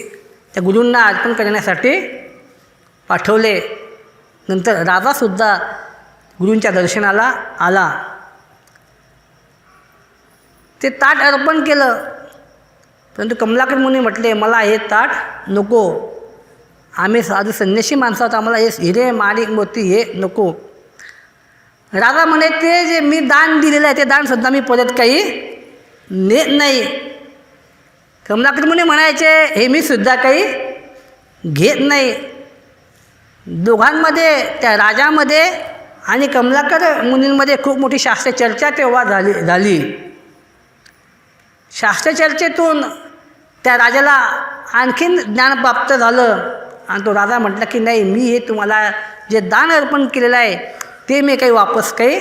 त्या गुरूंना अर्पण करण्यासाठी पाठवले. नंतर राजासुद्धा गुरूंच्या दर्शनाला आला. ते ताट अर्पण केलं, परंतु कमलाकर मुनी म्हटले मला हे ताट नको, आम्ही साधू संन्यासी माणसं आहोत, आम्हाला हे हिरे माणिक मोती हे नको. राजा म्हणे ते जे मी दान दिलेलं आहे ते दानसुद्धा मी परत काही नेत नाही. कमलाकर मुनी म्हणायचे हे मी सुद्धा काही घेत नाही. दोघांमध्ये त्या राजामध्ये आणि कमलाकर मुनींमध्ये खूप मोठी शास्त्रचर्चा तेव्हा झाली. शास्त्रचर्चेतून त्या राजाला आणखीन ज्ञान प्राप्त झालं आणि तो राजा म्हटला की नाही मी हे तुम्हाला जे दान अर्पण केलेलं आहे ते मी काही वापस काही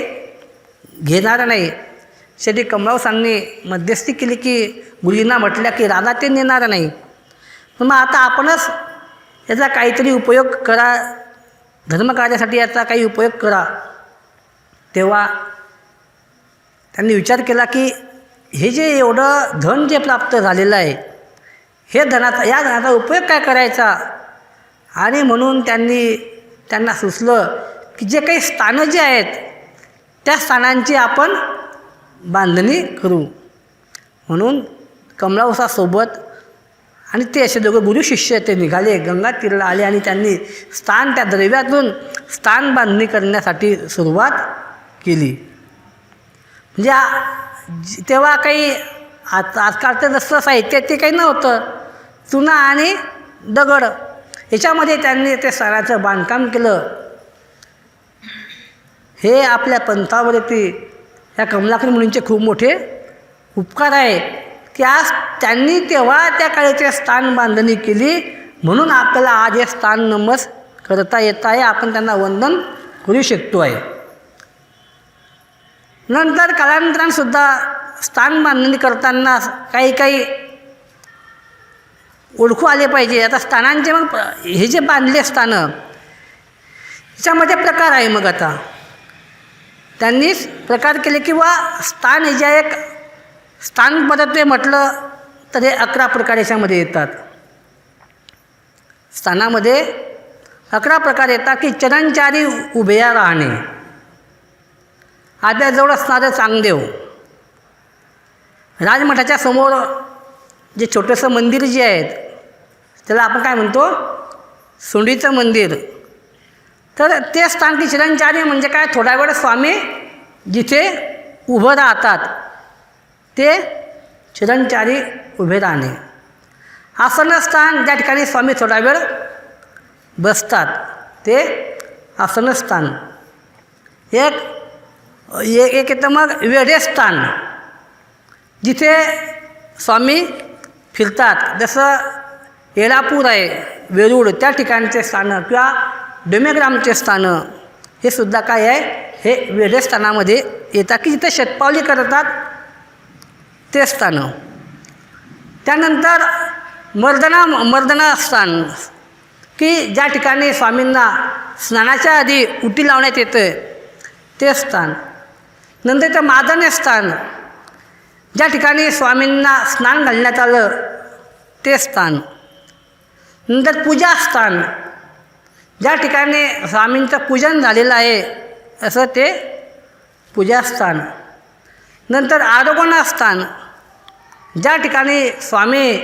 घेणार नाही. शेवटी कमलावसांनी मध्यस्थी केली की मुलींना म्हटल्या की राजा ते नेणार नाही, मग आता आपणच याचा काहीतरी उपयोग करा, धर्मकार्यासाठी याचा काही उपयोग करा. तेव्हा त्यांनी विचार केला की हे जे एवढं धन जे प्राप्त झालेलं आहे हे या धनाचा उपयोग काय करायचा. आणि म्हणून त्यांना सुचलं की जे काही स्थानं जे आहेत त्या स्थानांची आपण बांधणी करू. म्हणून कमलावसासोबत आणि ते असे दोघं गुरु शिष्य ते निघाले, गंगा तीराला आले आणि त्यांनी त्या द्रव्यातून स्थान बांधणी करण्यासाठी सुरुवात केली. म्हणजे तेव्हा काही आजकालचं जसं साहित्य ते काही नव्हतं, चुना आणि दगड याच्यामध्ये त्यांनी ते स्थानाचं बांधकाम केलं. हे आपल्या पंथावरती या कमलाकर मुनींचे खूप मोठे उपकार आहे की आज त्यांनी तेव्हा त्या काळीचे स्थान बांधणी केली, म्हणून आपल्याला आज हे स्थान नमस करता येत आहे, आपण त्यांना वंदन करू शकतो आहे. नंतर कालांतरानसुद्धा स्थान बांधणी करताना काही ओळखू आले पाहिजे. आता स्थानांचे मग हे जे बांधले स्थानं ह्याच्यामध्ये प्रकार आहे. मग आता त्यांनीच प्रकार केले किंवा स्थान हे जे एक स्थानपदत्वे म्हटलं तर हे 11 प्रकार याच्यामध्ये येतात. स्थानामध्ये 11 प्रकार येतात की चरणचारी उभ्या राहणे, आद्याजवळ असणारं चांगदेव, राजमठाच्या समोर जे छोटंसं मंदिर जे आहेत त्याला आपण काय म्हणतो, सोंडीचं मंदिर. तर ते स्थान की चरणचारी म्हणजे काय, थोडा वेळ स्वामी जिथे उभं राहतात ते चरणचारी उभे राहणे. आसनस्थान ज्या ठिकाणी स्वामी थोडा वेळ बसतात ते आसनस्थान. एक येतं मग वेढेस्थान, जिथे स्वामी फिरतात, जसं येळापूर आहे वेरूळ त्या ठिकाणचे स्थानं किंवा डोमेग्रामचे स्थानं, हे सुद्धा काय आहे, हे वेढेस्थानामध्ये येतात की जिथे शतपावली करतात ते स्थानं. त्यानंतर मर्दना स्थान की ज्या ठिकाणी स्वामींना स्नानाच्या आधी उटी लावण्यात येतं ते स्थान. नंतर ते मादने स्थान, ज्या ठिकाणी स्वामींना स्नान घालण्यात आलं ते स्थान. नंतर पूजास्थान, ज्या ठिकाणी स्वामींचं पूजन झालेलं आहे असं ते पूजास्थान. नंतर आरोगणास्थान, ज्या ठिकाणी स्वामी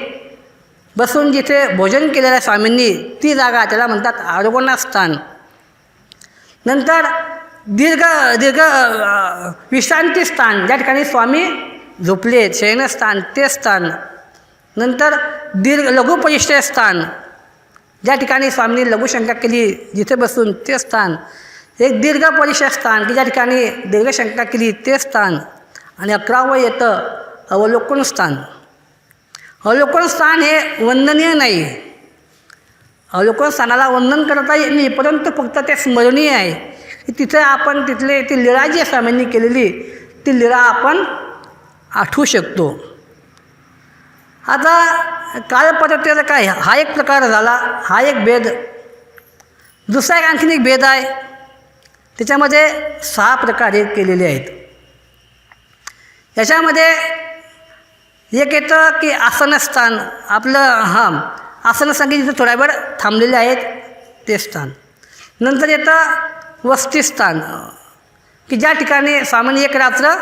बसून जिथे भोजन केलेलं आहे स्वामींनी ती जागा, त्याला म्हणतात आरोगणास्थान. नंतर दीर्घ विश्रांती स्थान, ज्या ठिकाणी स्वामी झोपले शयनस्थान ते स्थान. नंतर लघुपरिश्रय स्थान, ज्या ठिकाणी स्वामींनी लघुशंका केली जिथे बसून ते स्थान. एक दीर्घ परिश्रय स्थान की ज्या ठिकाणी दीर्घशंका केली ते स्थान. आणि 11वं येतं अवलोकन स्थान. अवलोकन स्थान हे वंदनीय नाही, अवलोकन स्थानाला वंदन करता येत नाही, परंतु फक्त ते स्मरणीय आहे की तिथे आपण ती लीळा जी स्वामींनी केलेली ती लीळा आपण आठवू शकतो. आता कालपद्धतीचा काय, हा एक प्रकार झाला, हा एक भेद. दुसरा एक आणखीन एक भेद आहे, त्याच्यामध्ये 6 प्रकार हे केलेले आहेत. याच्यामध्ये एक येतं की आसनस्थान, आपलं आसनस्थान की जिथे थोड्या वेळ थांबलेले आहेत ते स्थान. नंतर येतं वसतिस्थान की ज्या ठिकाणी स्वामींनी एक रात्र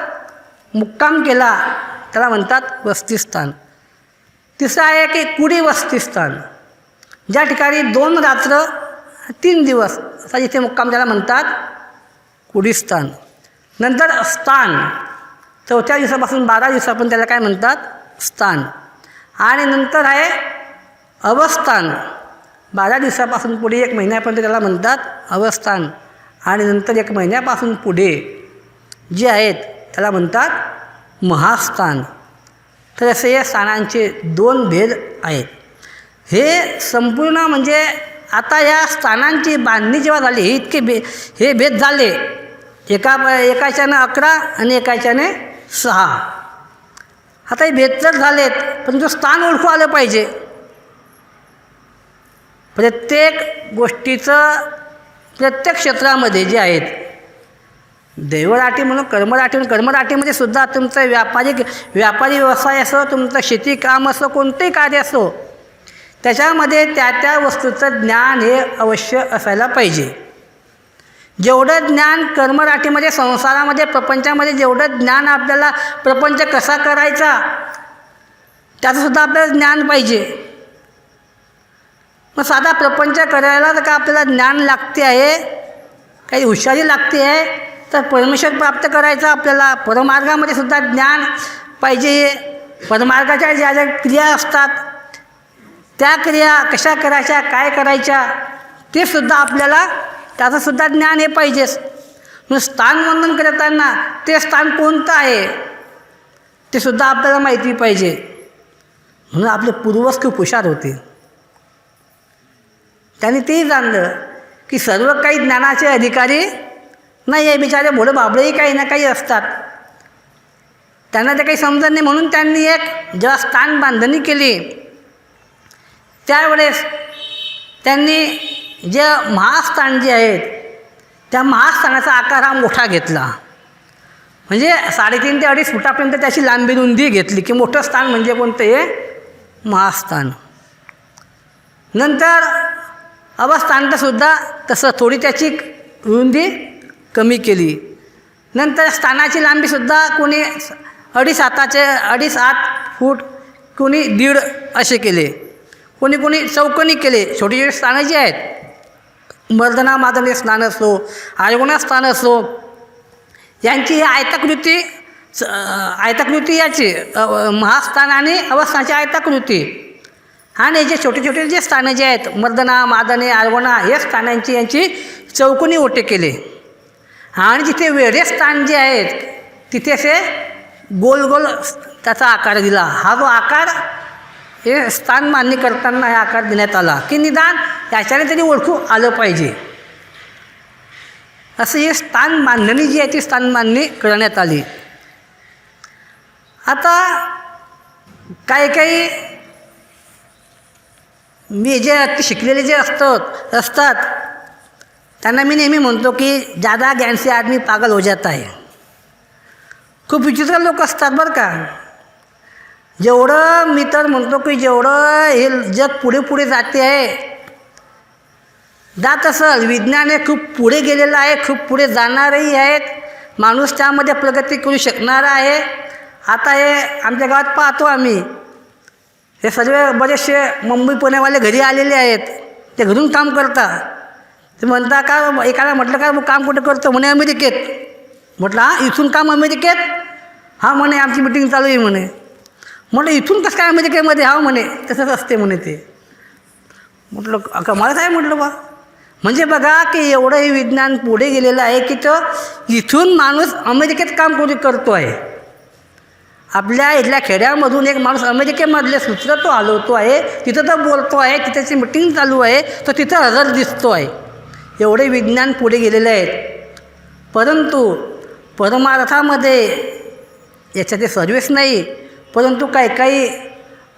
मुक्काम केला त्याला म्हणतात वसतिस्थान. तिसरं आहे की कुडी वसतिस्थान, ज्या ठिकाणी 2 रात्र 3 दिवस असा जिथे मुक्काम त्याला म्हणतात कुडीस्थान. नंतर स्थान, 4थ्या दिवसापासून 12 दिवसापर्यंत त्याला काय म्हणतात स्थान. आणि नंतर आहे अवस्थान, 12 दिवसापासून पुढे 1 महिन्यापर्यंत त्याला म्हणतात अवस्थान. आणि नंतर 1 महिन्यापासून पुढे जे आहेत त्याला म्हणतात महास्थान. तर असे या स्थानांचे 2 भेद आहेत. हे संपूर्ण म्हणजे आता या स्थानांची बांधणी जेव्हा झाली हे भेद झाले, एकाच्यानं 11 आणि एकाच्याने 6. आता हे भेद तर झालेत, पण स्थान ओळखू आलं पाहिजे. प्रत्येक गोष्टीचं प्रत्येक क्षेत्रामध्ये जे आहेत, दैवराटी म्हणून कर्मराटीमध्ये सुद्धा तुमचं व्यापारी व्यवसाय असो, तुमचं शेती काम असो, कोणतेही कार्य असो, त्याच्यामध्ये त्या वस्तूचं ज्ञान हे अवश्य असायला पाहिजे. जेवढं ज्ञान कर्मराटीमध्ये, संसारामध्ये, प्रपंचामध्ये जेवढं ज्ञान आपल्याला प्रपंच कसा करायचा त्याचंसुद्धा आपल्याला ज्ञान पाहिजे. मग साधा प्रपंच करायला तर का आपल्याला ज्ञान लागते आहे, काही हुशारी लागते आहे, तर परमेश्वर प्राप्त करायचं आपल्याला परमार्गामध्ये सुद्धा ज्ञान पाहिजे. परमार्गाच्या ज्या क्रिया असतात त्या क्रिया कशा करायच्या, काय करायच्या, ते सुद्धा आपल्याला त्याचंसुद्धा ज्ञान हे पाहिजेच. मग स्थान वंदन करताना ते स्थान कोणतं आहे ते सुद्धा आपल्याला माहिती पाहिजे. म्हणून आपले पूर्वज खूप हुशार होते. त्यांनी तेही जाणलं की सर्व काही ज्ञानाचे अधिकारी नाही आहे, बिचारे भोळे बाबळेही काही ना काही असतात. त्यांना ते काही समजत नाही. म्हणून त्यांनी एक जेव्हा स्थान बांधणी केली त्यावेळेस त्यांनी जे महास्थान जे आहेत त्या महास्थानाचा आकार हा मोठा घेतला. म्हणजे 3.5 ते 2.5 फुटापर्यंत त्याची लांबी रुंदी घेतली की मोठं स्थान म्हणजे कोणतं, हे महास्थान. नंतर अवस्थानातसुद्धा तसं थोडी त्याची रुंदी कमी केली. नंतर स्थानाची लांबीसुद्धा कोणी 2.5 फूट, कोणी 1.5 असे केले, कोणी चौकोनी केले. छोटी छोटी स्थानं जी आहेत, मर्दना मादने स्नान असो, आर्गोना स्थान असो, यांची ही आयताकृती याची महास्थान आणि अवस्थानाची आयताकृती. आणि जे छोटे छोटे जे स्थानं जे आहेत, मर्दना मादने आर्गोना, हे स्थानांची यांची चौकोनी ओटे केले. आणि जिथे वेढे स्थान जे आहेत तिथे असे गोल गोल त्याचा आकार दिला. हा जो आकार हे स्थान मांडणी करताना हा आकार देण्यात आला की निदान याच्याने तरी ओळखू आलं पाहिजे. असं हे स्थान बांधणी जी आहे ती स्थान बांधणी करण्यात आली. आता काही मी जे अति शिकलेले जे असतात त्यांना मी नेहमी म्हणतो की ज़्यादा ज्ञान से आदमी पागल हो जाता है. खूप विचित्र लोक असतात बरं का. जेवढं मी तर म्हणतो की जेवढं हे जग पुढे पुढे जात असेल, विज्ञान हे खूप पुढे गेलेलं आहे, खूप पुढे जाणारही आहेत, माणूस त्यामध्ये प्रगती करू शकणार आहे. आता हे आमच्या गावात पाहतो आम्ही, हे सर्व बरेचसे मुंबई पुण्यावाले घरी आलेले आहेत, ते घरून काम करतात. ते म्हणता का, एकाला म्हटलं का काम कुठे करतो, म्हणे अमेरिकेत. म्हटलं हां, इथून काम अमेरिकेत? हां म्हणे, आमची मिटिंग चालू आहे म्हणे. म्हटलं इथून कसं काय अमेरिकेमध्ये? हा म्हणे, तसंच असते म्हणे ते. म्हटलं कमालच आहे म्हटलं बा. म्हणजे बघा की एवढं हे विज्ञान पुढे गेलेलं आहे की तो इथून माणूस अमेरिकेत काम करतो आहे. आपल्या इथल्या खेड्यामधून एक माणूस अमेरिकेमधले सूत्र तो हलवतो आहे, तिथं तो बोलतो आहे, तिथेची मिटिंग चालू आहे, तो तिथं हजर दिसतो आहे. एवढे विज्ञान पुढे गेलेले आहेत. परंतु परमार्थामध्ये याच्यात सर्वच नाही, परंतु काही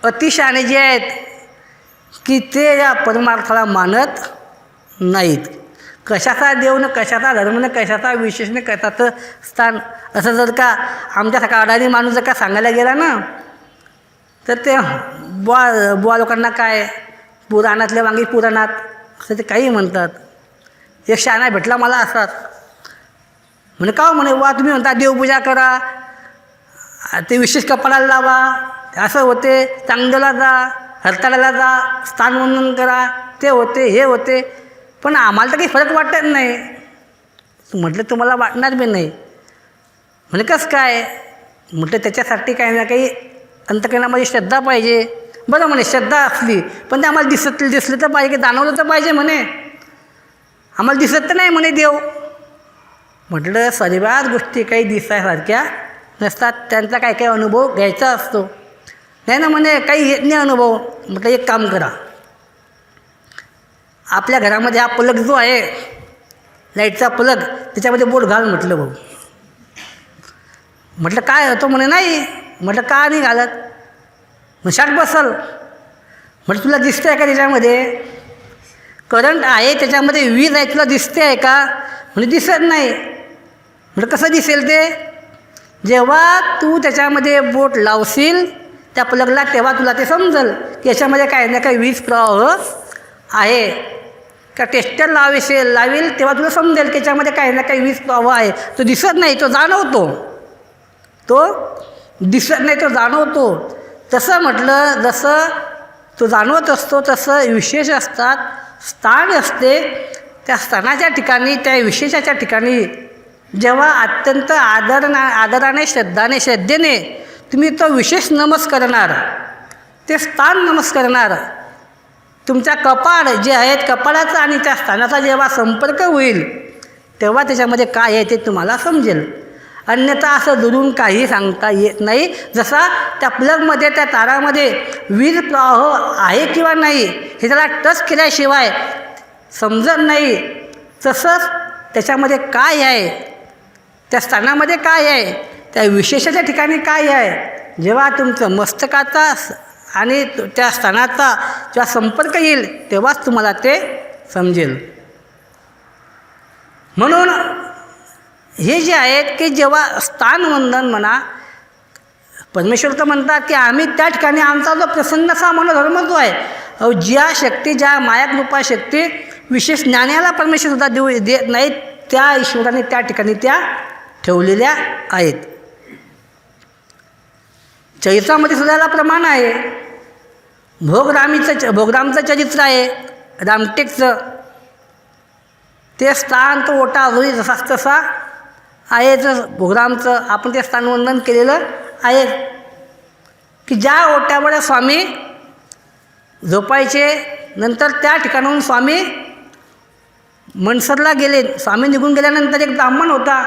अतिशहाणे जे आहेत की ते या परमार्थाला मानत नाहीत. कशाचा देव न कशाचा धर्म न कशाचा विशेष न कशाचं स्थान, असं जर का आमच्यासारखा अडाणी माणूस जर का सांगायला गेला ना, तर ते बुवा लोकांना काय पुराणातले वांगी पुराणात असं ते काही म्हणतात. एक शहाणा भेटला मला असाच, म्हणे का म्हणे वा तुम्ही म्हणता देवपूजा करा, ते विशेष कपाळाला लावा, असं होते, चांगदेवाला जा, हरताळाला जा, स्थान वंदन करा, ते होते हे होते, पण आम्हाला तर काही फरक वाटत नाही. म्हटलं तुम्हाला वाटणार बी नाही. म्हणजे कसं काय? म्हटलं त्याच्यासाठी काही ना काही अंतकरणामध्ये श्रद्धा पाहिजे. बरं म्हणे श्रद्धा असली पण ते आम्हाला दिसलं तर पाहिजे, की जाणवलं तर पाहिजे म्हणे. आम्हाला दिसत तर नाही म्हणे देव. म्हटलं सर्वात गोष्टी काही दिसायसारख्या नसतात, त्यांचा काही काही अनुभव घ्यायचा असतो. नाही ना म्हणे काही येत नाही अनुभव. म्हटलं एक काम करा, आपल्या घरामध्ये हा पलक जो आहे लाईटचा पलक, त्याच्यामध्ये बोट घाल म्हटलं भाऊ. म्हटलं काय होतं म्हणे नाही. म्हटलं का नाही घालत? मग शाट बसल. म्हटलं तुला दिसतं आहे का त्याच्यामध्ये करंट आहे, त्याच्यामध्ये वीज आहे, तुला दिसते आहे का? म्हणजे दिसत नाही. म्हटलं कसं दिसेल ते? जेव्हा तू त्याच्यामध्ये बोट लावशील त्या प्लगला तेव्हा तुला ते समजेल की याच्यामध्ये काही ना काही वीज प्रवाह आहे का. टेस्टर लावेल तेव्हा तुला समजेल की याच्यामध्ये काही ना काही वीज प्रवाह आहे. तो दिसत नाही, तो जाणवतो. तो दिसत नाही, तो जाणवतो. तसं म्हटलं, जसं तो जाणवत असतो तसं विशेष असतात, स्थान असते. त्या स्थानाच्या ठिकाणी, त्या विशेषाच्या ठिकाणी जेव्हा अत्यंत आदराने श्रद्धेने तुम्ही तो विशेष नमस्कारणार, ते स्थान नमस्कारणार, तुमच्या कपाळ जे आहेत कपाळाचा आणि त्या स्थानाचा जेव्हा संपर्क होईल तेव्हा त्याच्यामध्ये काय आहे ते तुम्हाला समजेल. अन्यथा असं दुरून काही सांगता येत नाही. जसा त्या प्लगमध्ये त्या तारामध्ये वीज प्रवाह आहे किंवा नाही हे त्याला टच केल्याशिवाय समजत नाही, तसंच त्याच्यामध्ये काय आहे, त्या स्थानामध्ये काय आहे, त्या विशेषाच्या ठिकाणी काय आहे, जेव्हा तुमचं मस्तकाचा आणि त्या स्थानाचा जेव्हा संपर्क येईल तेव्हाच तुम्हाला ते समजेल. म्हणून हे जे आहेत की जेव्हा स्थानवंदन म्हणा, परमेश्वर तर म्हणतात की आम्ही त्या ठिकाणी आमचा जो प्रसन्नसा मनोधर्म जो आहे, ज्या शक्ती, ज्या मायाकृपा शक्ती विशेष ज्ञानाला परमेश्वरसुद्धा देत नाहीत, त्या ईश्वराने त्या ठिकाणी त्या ठेवलेल्या आहेत. चरित्रामध्ये सुद्धा याला प्रमाण आहे. भोगरामचं चरित्र आहे, रामटेकचं. ते स्थान तो ओटा अजूनही जसाच तसा आहेच. भोगरामचं आपण ते स्थानवंदन केलेलं आहे की ज्या ओट्यावर स्वामी झोपायचे, नंतर त्या ठिकाणाहून स्वामी मनसरला गेले. स्वामी निघून गेल्यानंतर एक ब्राह्मण होता,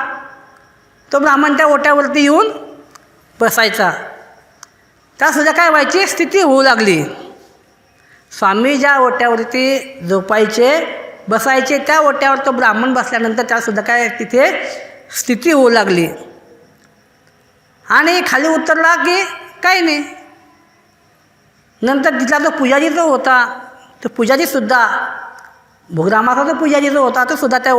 तो ब्राह्मण त्या ओट्यावरती येऊन बसायचा. त्यासुद्धा काय व्हायची स्थिती होऊ लागली. स्वामी ज्या ओट्यावरती झोपायचे, बसायचे, त्या ओट्यावर तो ब्राह्मण बसल्यानंतर त्यासुद्धा काय तिथे स्थिती होऊ लागली. आणि खाली उतरला की काही नाही. नंतर तिथला जो पुजारी जो होता, तो पुजारीसुद्धा भोगरामाचा जो पुजारी जो होता, तो सुद्धा त्या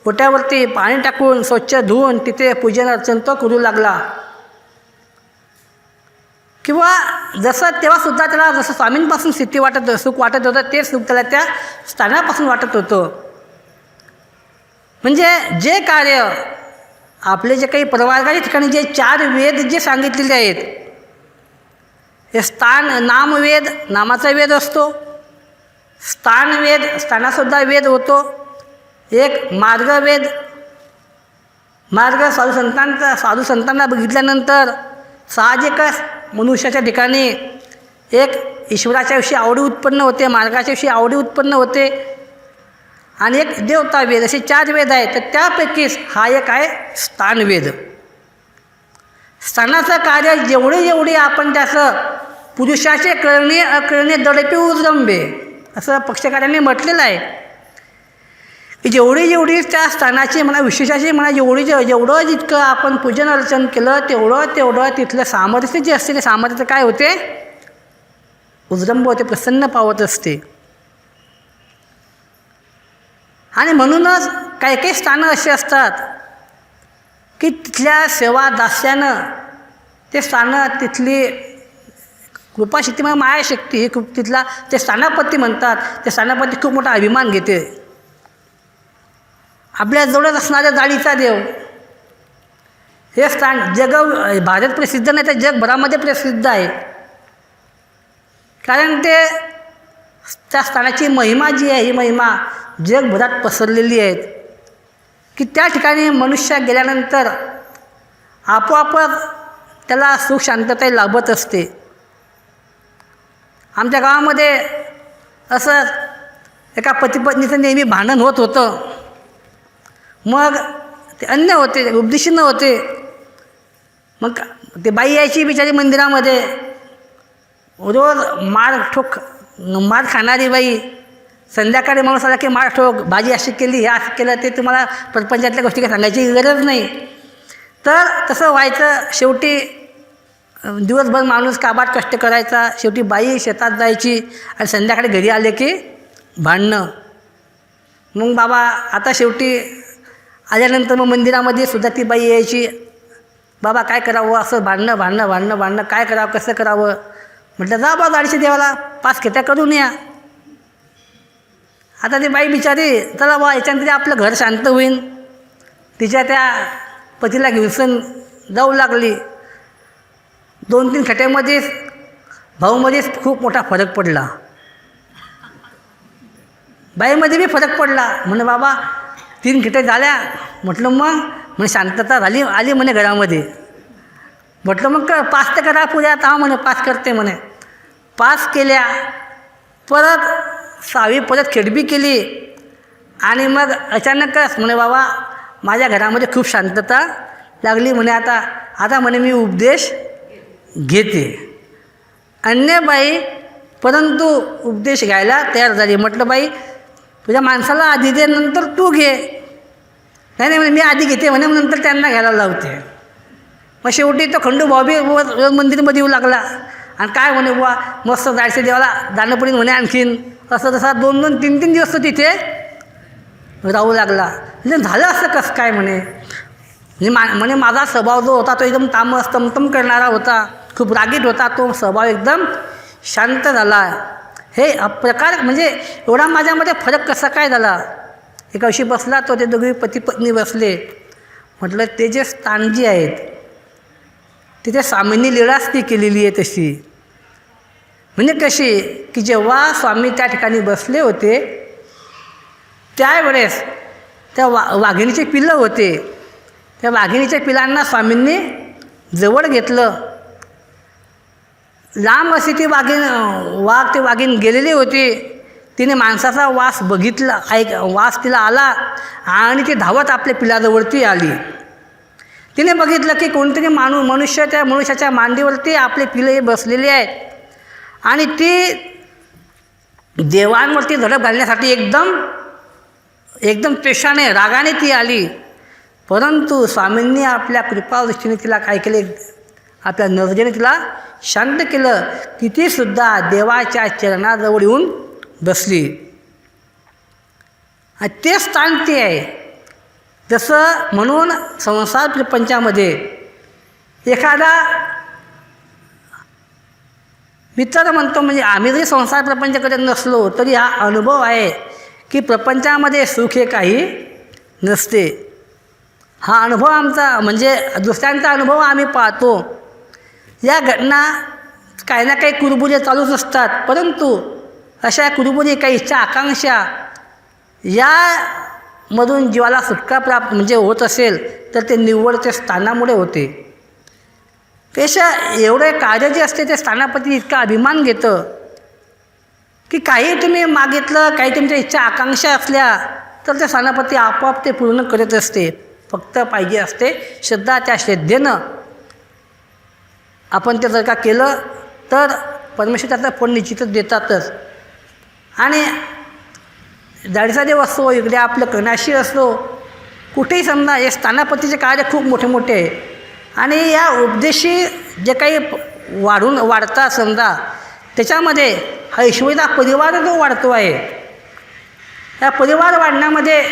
ओट्यावरती पाणी टाकून स्वच्छ धुवून तिथे पूजन अर्चन तो करू लागला. किंवा जसं तेव्हासुद्धा त्याला जसं स्वामींपासून स्थिती सुख वाटत होतं, ते सुख त्याला त्या स्थानापासून वाटत होतं. म्हणजे जे कार्य आपले जे काही परमार्गाच्या ठिकाणी जे 4 वेद जे सांगितलेले आहेत, हे नामवेद, नामाचा वेद असतो. स्थानवेद, स्थानासुद्धा वेद होतो. एक मार्गवेद, मार्ग साधू संतांना बघितल्यानंतर साहजिकच मनुष्याच्या ठिकाणी एक ईश्वराच्या विषयी आवडी उत्पन्न होते, मार्गाच्या विषयी आवडी उत्पन्न होते. आणि एक देवता वेद, असे 4 वेद आहेत. तर त्यापैकीच हा एक आहे स्थानवेद. स्थानाचं कार्य जेवढे आपण त्याचं पुरुषाचे करणे अकरणे दडपे उजरंबे असं पक्षकारांनी म्हटलेलं आहे की जेवढी त्या स्थानाची म्हणा, विशेषाची म्हणा, जेवढं जितकं आपण पूजन अर्चन केलं तेवढं तिथलं सामर्थ्य जे असते ते सामर्थ्य काय होते, उजरंब होते, प्रसन्न पावत असते. आणि म्हणूनच काही स्थानं अशी असतात की तिथल्या सेवा दास्यानं ते स्थानं, तिथली कृपाशक्ती म्हणजे मायाशक्ती, ही खूप तिथला ते स्थानापती म्हणतात, ते स्थानापती खूप मोठा अभिमान घेते. आपल्या जवळच असणाऱ्या जाळीचा देव हे स्थान भारत प्रसिद्ध नाही तर जगभरामध्ये प्रसिद्ध आहे. कारण ते त्या स्थानाची महिमा जी आहे, ही महिमा जगभरात पसरलेली आहे की त्या ठिकाणी मनुष्य गेल्यानंतर आपोआपच त्याला सुख शांतता लाभत असते. आमच्या गावामध्ये असं एका पतीपत्नीचं नेहमी भांडण होत होतं. मग ते अन्य होते, उपदेशी न होते. मग ते बाई यायची बिचारी मंदिरामध्ये, रोज मार खाणारी बाई. संध्याकाळी माणूस आला की मार ठोक, भाजी अशी केली, हे असं केलं, ते तुम्हाला प्रपंचातल्या गोष्टी काही सांगायची गरज नाही. तर तसं व्हायचं. शेवटी दिवसभर माणूस काबाड कष्ट करायचा, शेवटी बाई शेतात जायची आणि संध्याकाळी घरी आले की भांडणं. मग बाबा आता शेवटी आल्यानंतर मग मंदिरामध्ये सुद्धा ती बाई यायची. बाबा काय करावं, असं भांडणं काय करावं, कसं करावं. म्हटलं जा बा दाडीच्या देवाला 5 खेट्या करून या. आता ती बाई बिचारी चला बा याच्यानंतर आपलं घर शांत होईल, तिच्या त्या पतीला घेऊन जाऊ लागली. 2-3 खेट्यामध्येच भाऊमध्येच खूप मोठा फरक पडला, बाईमध्ये बी फरक पडला. म्हणे बाबा 3 खेट्या झाल्या. म्हटलं मग म्हणे शांतता आली म्हणे घरामध्ये. म्हटलं मग 5 ते करा पुऱ्या. आता म्हणे 5 करते म्हणे. 5 केल्या. परत 6वी परत खेडबी केली. आणि मग अचानकच म्हणे बाबा माझ्या घरामध्ये खूप शांतता लागली. म्हणे आता म्हणे मी उपदेश घेते. अन्यबाई परंतु उपदेश घ्यायला तयार झाली. म्हटलं बाई तुझ्या माणसाला आधी दे, नंतर तू घे. नाही म्हणे मी आधी घेते म्हणे, नंतर त्यांना घ्यायला लावते. मग शेवटी तो खंडूभाऊ बी रोज मंदिरमध्ये येऊ लागला आणि काय म्हणे बुवा मस्त जायचं देवाला दानं पडीन म्हणे आणखीन. असं तसा 2-2, 3-3 दिवस तो तिथे राहू लागला. म्हणजे झालं असं कसं काय म्हणे. म्हणे माझा स्वभाव जो होता तो एकदम तामस तमतम करणारा होता, खूप रागीट होता. तो स्वभाव एकदम शांत झाला. हे प्रकार म्हणजे एवढा माझ्यामध्ये फरक कसा काय झाला. एका दिवशी बसला तो, ते दोघे पती पत्नी बसले. म्हटलं ते जे स्थान जी आहेत तिथे स्वामींनी लीलाच ती केलेली आहे तशी. म्हणजे कशी की जेव्हा स्वामी त्या ठिकाणी बसले होते त्यावेळेस त्या वाघिणीचे पिल्लं होते. त्या वाघिणीच्या पिलांना स्वामींनी जवळ घेतलं. लांब अशी ती वाघीण गेलेली होती. तिने माणसाचा वास बघितला, वास तिला आला आणि ती धावत आपल्या पिलाजवळती आली. तिने बघितलं की कोणतरी त्या मनुष्याच्या मांडीवरती आपले पिलं हे बसलेले आहेत आणि ती देवांवरती झडप घालण्यासाठी एकदम पेशाने रागाने ती आली. परंतु स्वामींनी आपल्या कृपादृष्टीने तिला काय केले, आपल्या नजरेने तिला शांत केलं की ती सुद्धा देवाच्या चरणाजवळ येऊन बसली. ते स्थान ते आहे. जसं म्हणून संसार प्रपंचामध्ये एखादा मित्र म्हणतो, म्हणजे आम्ही जरी संसार प्रपंच करत नसलो तरी हा अनुभव आहे की प्रपंचामध्ये सुख हे काही नसते. हा अनुभव आमचा, म्हणजे दुसऱ्यांचा अनुभव आम्ही पाहतो. या घटना काही ना काही कुरबुरे चालूच असतात. परंतु अशा कुरबुरी, काही इच्छा आकांक्षा यामधून जीवाला सुटका प्राप्त म्हणजे होत असेल तर ते निव्वळच्या स्थानामुळे होते. पेशा एवढे कार्य जे असते ते स्थानापती इतका अभिमान घेतं की काही तुम्ही मागितलं, काही तुमच्या इच्छा आकांक्षा असल्या तर ते स्थानापती आपोआप ते पूर्ण करत असते. फक्त पाहिजे असते श्रद्धा. त्या श्रद्धेनं आपण ते जर का केलं तर परमेश्वर त्याचा फळ निश्चितच देतातच. आणि जाडीचा देव असो, इकडे आपलं कणाशी असो, कुठेही समजा हे स्थानापतीचे कार्य खूप मोठे मोठे आहे. आणि या उपदेशी जे काही वाढतात समजा त्याच्यामध्ये हा ईश्वरीचा परिवार जो वाढतो आहे, या परिवार वाढण्यामध्ये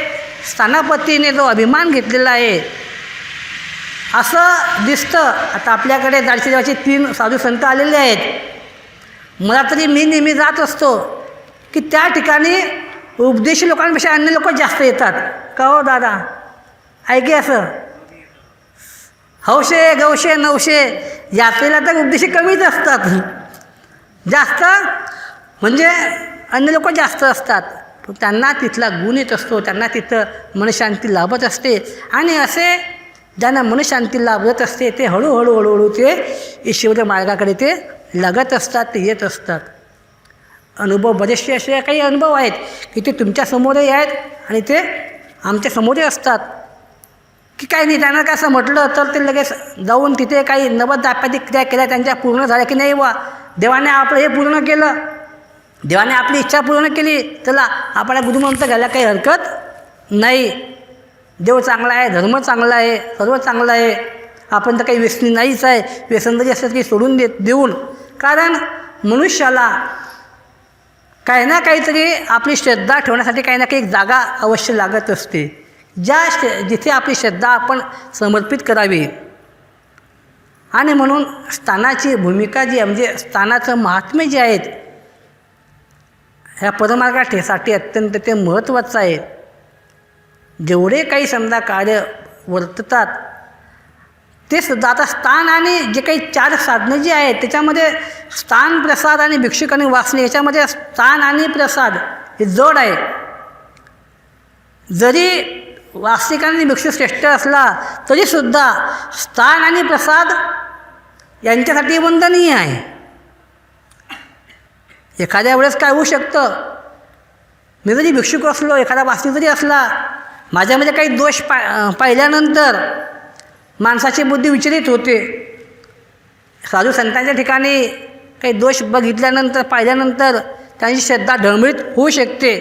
स्थानापतीने जो अभिमान घेतलेला आहे असं दिसतं. आता आपल्याकडे जाडीच्या देवाचे 3 साधू संत आलेले आहेत. मला तरी मी नेहमी जात असतो की त्या ठिकाणी उपदेशी लोकांपेक्षा अन्य लोक जास्त येतात. का हो दादा, ऐके असं हौशे गौशे नवशे यात्रेला तर उपदेशी कमीच असतात. जास्त म्हणजे अन्य लोक जास्त असतात. त्यांना तिथला गुण येत असतो, त्यांना तिथं मनशांती लाभत असते. आणि असे ज्यांना मनशांती लाभत असते ते हळूहळू ते ईश्वर मार्गाकडे ते लागत असतात, ते येत असतात. अनुभव बरेचसे असे काही अनुभव आहेत की ते तुमच्यासमोरही आहेत आणि ते आमच्यासमोरही असतात. की काही नाही, त्यांना काय असं म्हटलं तर ते लगेच जाऊन तिथे काही नवद दाप्याची क्रिया केल्या, त्यांच्या पूर्ण झाल्या की नाही वा देवाने आपलं हे पूर्ण केलं, देवाने आपली इच्छा पूर्ण केली, चला आपल्या गुरुमंत्र घ्यायला काही हरकत नाही. देव चांगला आहे, धर्म चांगला आहे, सर्व चांगलं आहे. आपण तर काही व्यसनी नाहीच आहे. व्यसन जरी असलं तरी सोडून देऊन, कारण मनुष्याला काही ना काहीतरी आपली श्रद्धा ठेवण्यासाठी काही ना काही एक जागा अवश्य लागत असते, जिथे आपली श्रद्धा आपण समर्पित करावी. आणि म्हणून स्थानाची भूमिका जी आहे, म्हणजे स्थानाचं महात्म्य जे आहेत ह्या परमार्गासाठी अत्यंत ते महत्त्वाचं आहे. जेवढे काही समजा कार्य वर्ततात ते सुद्धा आता स्थान आणि जे काही 4 साधनं जी आहेत त्याच्यामध्ये स्थान, प्रसाद आणि भिक्षुक आणि वासने याच्यामध्ये स्थान आणि प्रसाद हे जोड आहे. जरी वास्तविक आणि भिक्षुक श्रेष्ठ असला तरीसुद्धा स्थान आणि प्रसाद यांच्यासाठी वंदनीय आहे. एखाद्या वेळेस काय होऊ शकतं, मी जरी भिक्षुक असलो, एखादा वास्तविक जरी असला माझ्यामध्ये काही दोष पाहिल्यानंतर माणसाची बुद्धी विचलित होते. साधू संतांच्या ठिकाणी काही दोष बघितल्यानंतर पाहिल्यानंतर त्यांची श्रद्धा ढळमळीत होऊ शकते.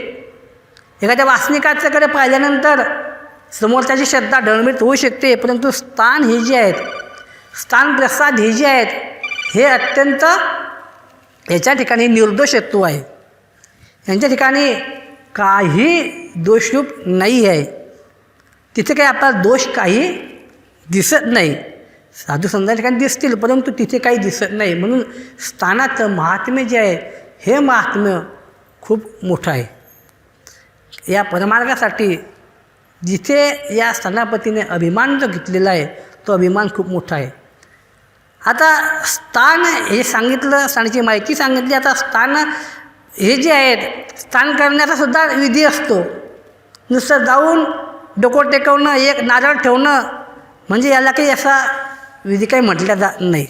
एखाद्या वासनिकाच्याकडे पाहिल्यानंतर समोरच्याची श्रद्धा ढळमळीत होऊ शकते. परंतु स्थान हे जे आहेत, स्थान प्रसाद हे जे आहेत, हे अत्यंत याच्या ठिकाणी निर्दोषत्व आहे. यांच्या ठिकाणी काही दोषरूप नाही आहे. तिथे काही आपला दोष काही दिसत नाही. साधू संतांच्या ठिकाणी दिसतील परंतु तिथे काही दिसत नाही. म्हणून स्थानाचं महात्म्य जे आहे हे महात्म्य खूप मोठं आहे. या परमार्गासाठी जिथे या स्थानापतीने अभिमान जो घेतलेला आहे तो अभिमान खूप मोठा आहे. आता स्थान हे सांगितलं, स्थानाची माहिती सांगितली. आता स्थान हे जे आहेत, स्थान करण्याचा सुद्धा विधी असतो. नुसतं जाऊन डोकं टेकवणं, एक नारळ ठेवणं म्हणजे याला काही असा विधी काही म्हटल्या जात नाही.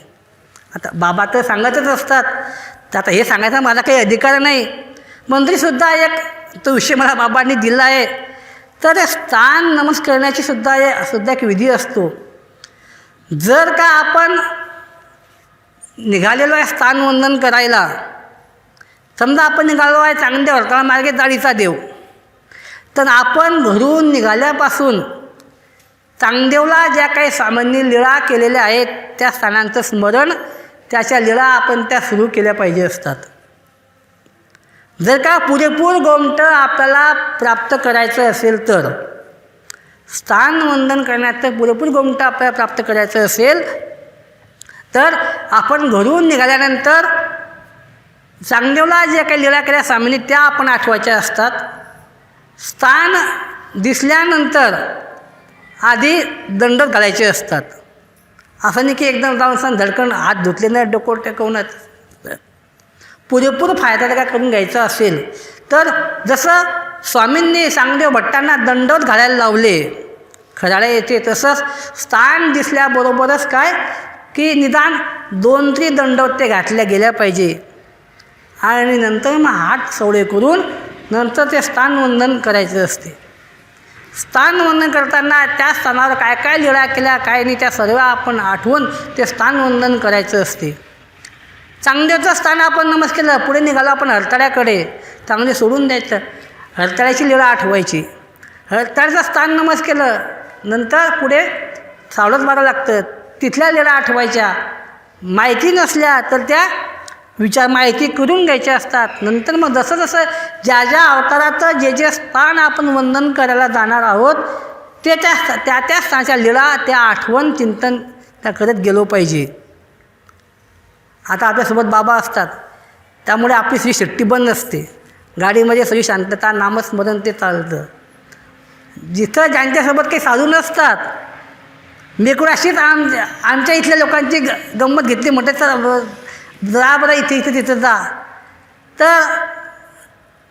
आता बाबा तर सांगतच असतात, तर आता हे सांगायचा माझा काही अधिकार नाही. मंत्रीसुद्धा एक तो विषय मला बाबांनी दिला आहे. तर स्थान नमस्कार करण्याची सुद्धा एक विधी असतो. जर का आपण निघालेलो आहे स्थानवंदन करायला, समजा आपण निघालो आहे चांगल्या वर्तळा मार्गे जाळीचा देव, तर आपण घरून निघाल्यापासून चांगदेवला ज्या काही सामान्य लीळा केलेल्या आहेत त्या स्थानांचं स्मरण, त्याच्या लीळा आपण त्या सुरू केल्या पाहिजे असतात. जर का पुरेपूर गोमट आपल्याला प्राप्त करायचं असेल तर, स्थानवंदन करण्याचं पुरेपूर गोमट आपल्याला प्राप्त करायचं असेल तर आपण घरून निघाल्यानंतर चांगदेवला ज्या काही लीळा केल्या सामान्य त्या आपण आठवायच्या असतात. स्थान दिसल्यानंतर आधी दंडोत घालायचे असतात. असं नाही की एकदम जाऊन सण धडकन हात धुतले नाही, डोकं टेकवण्यात पुरेपूर फायदा जर करून घ्यायचा असेल तर जसं स्वामींनी चांगदेव भट्टांना दंडोत घालायला लावले खराड्या येते, तसंच स्थान दिसल्याबरोबरच काय की निदान 2-3 दंडोत ते घातल्या गेल्या पाहिजे. आणि नंतर मग हात सवळे करून नंतर ते स्थानवंदन करायचं असते. स्थानवंदन करताना त्या स्थानावर काय काय लीळा केल्या काय नाही त्या सर्व आपण आठवून ते स्थानवंदन करायचं असते. चांगदेवचं स्थान आपण नमस्कार केलं, पुढे निघालो आपण हरताळ्याकडे, चांगले सोडून द्यायचं, हरताळ्याची लीळा आठवायची. हरताळ्याचं स्थान नमस्कार केलं, नंतर पुढे सावळच मारावं लागतं, तिथल्या लीळा आठवायच्या. माहिती नसल्या तर त्या माहिती करून घ्यायच्या असतात. नंतर मग जसं जसं ज्या ज्या अवताराचं जे जे स्थान आपण वंदन करायला जाणार आहोत ते त्या स्थानाच्या लीळा त्या आठवण चिंतन त्या करत गेलो पाहिजे. आता आपल्यासोबत बाबा असतात त्यामुळे आपली सगळी शिट्टी बंद असते, गाडीमध्ये सगळी शांतता, नामस्मरण ते चालतं. जिथं ज्यांच्यासोबत काही साधू नसतात, मी कोण अशीच आमच्या इथल्या लोकांची गंमत घेतली म्हटलं तर जा बरं इथे तिथं जा, तर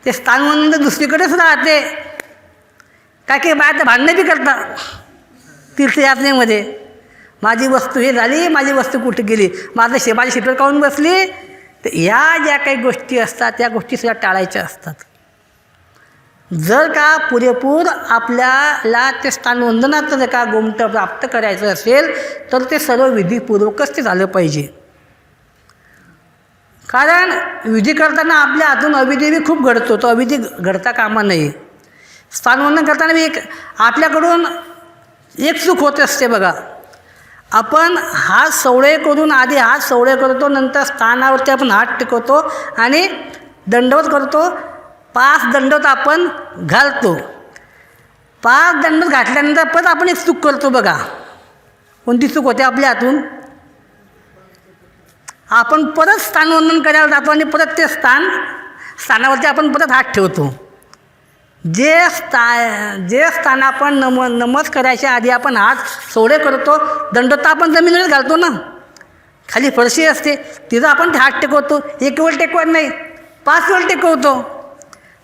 ते स्थानवंदन दुसरीकडेच राहते. काय काही बाहेर तर भांडणं बी करतात तीर्थयात्रेमध्ये, माझी वस्तू हे झाली, माझी वस्तू कुठे गेली, माझी सीटर काढून बसली. तर ह्या ज्या काही गोष्टी असतात त्या गोष्टीसुद्धा टाळायच्या असतात. जर का पुरेपूर आपल्याला ते स्थानवंदनाचं जर का गोमट प्राप्त करायचं असेल तर ते सर्व विधीपूर्वकच ते झालं पाहिजे. कारण विधी करताना आपल्या हातून अविधी बी खूप घडतो, तो अविधी घडता कामा नये. स्थानवंदन करताना बी आपल्याकडून एक चूक होत असते बघा. आपण हात सवळे करून आधी हात सवळे करतो, नंतर स्थानावरती आपण हात टेकवतो आणि दंडवत करतो. 5 दंडवत आपण घालतो. 5 दंडवत घातल्यानंतर परत आपण एक चूक करतो बघा. कोणती चूक होते आपल्या हातून? आपण परत स्थानवंदन करायला जातो आणि परत ते स्थानावरती आपण परत हात ठेवतो. जे स्थान आपण नमस्कार करायच्या आधी आपण हात सोडे करतो, दंडोत आपण जमिनीवर घालतो ना, खाली फरशी असते तिथं आपण ते हात टेकवतो. 1 वेळ टेकवत नाही, 5 वेळ टेकवतो.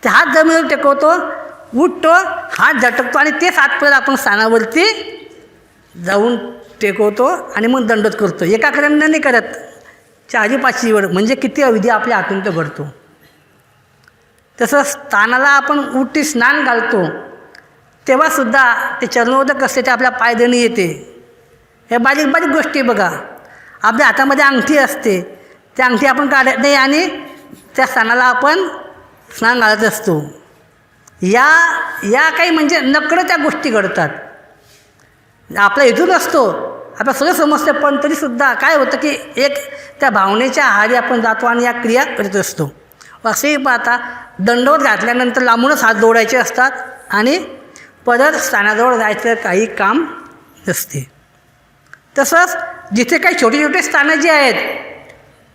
ते हात जमिनीवर टेकवतो, उठतो, हात झटकतो आणि तेच हात परत आपण स्थानावरती जाऊन टेकवतो आणि मग दंडोत करतो. एका कडनं नाही करत, 4-5 वेळ, म्हणजे किती अविधी आपल्या हातून तो घडतो. तसं स्थानाला आपण उठी स्नान घालतो, तेव्हासुद्धा ते चरणोदक असते ते आपल्या पायधणी येते. हे बारीक बारीक गोष्टी बघा. आपल्या हातामध्ये अंगठी असते, त्या अंगठी आपण काढत नाही आणि त्या स्थानाला आपण स्नान घालत असतो. या काही म्हणजे नकळत त्या गोष्टी घडतात. आपला इथून असतो, आपल्या सगळं समजतं, पण तरीसुद्धा काय होतं की एक त्या भावनेच्या आहारी आपण जातो आणि या क्रिया करत असतो. असेही पाहता दंडवत घातल्यानंतर लांबूनच हात जोडायचे असतात आणि परत स्थानाजवळ जायचं काही काम नसते. तसंच जिथे काही छोटे छोटे स्थानं जी आहेत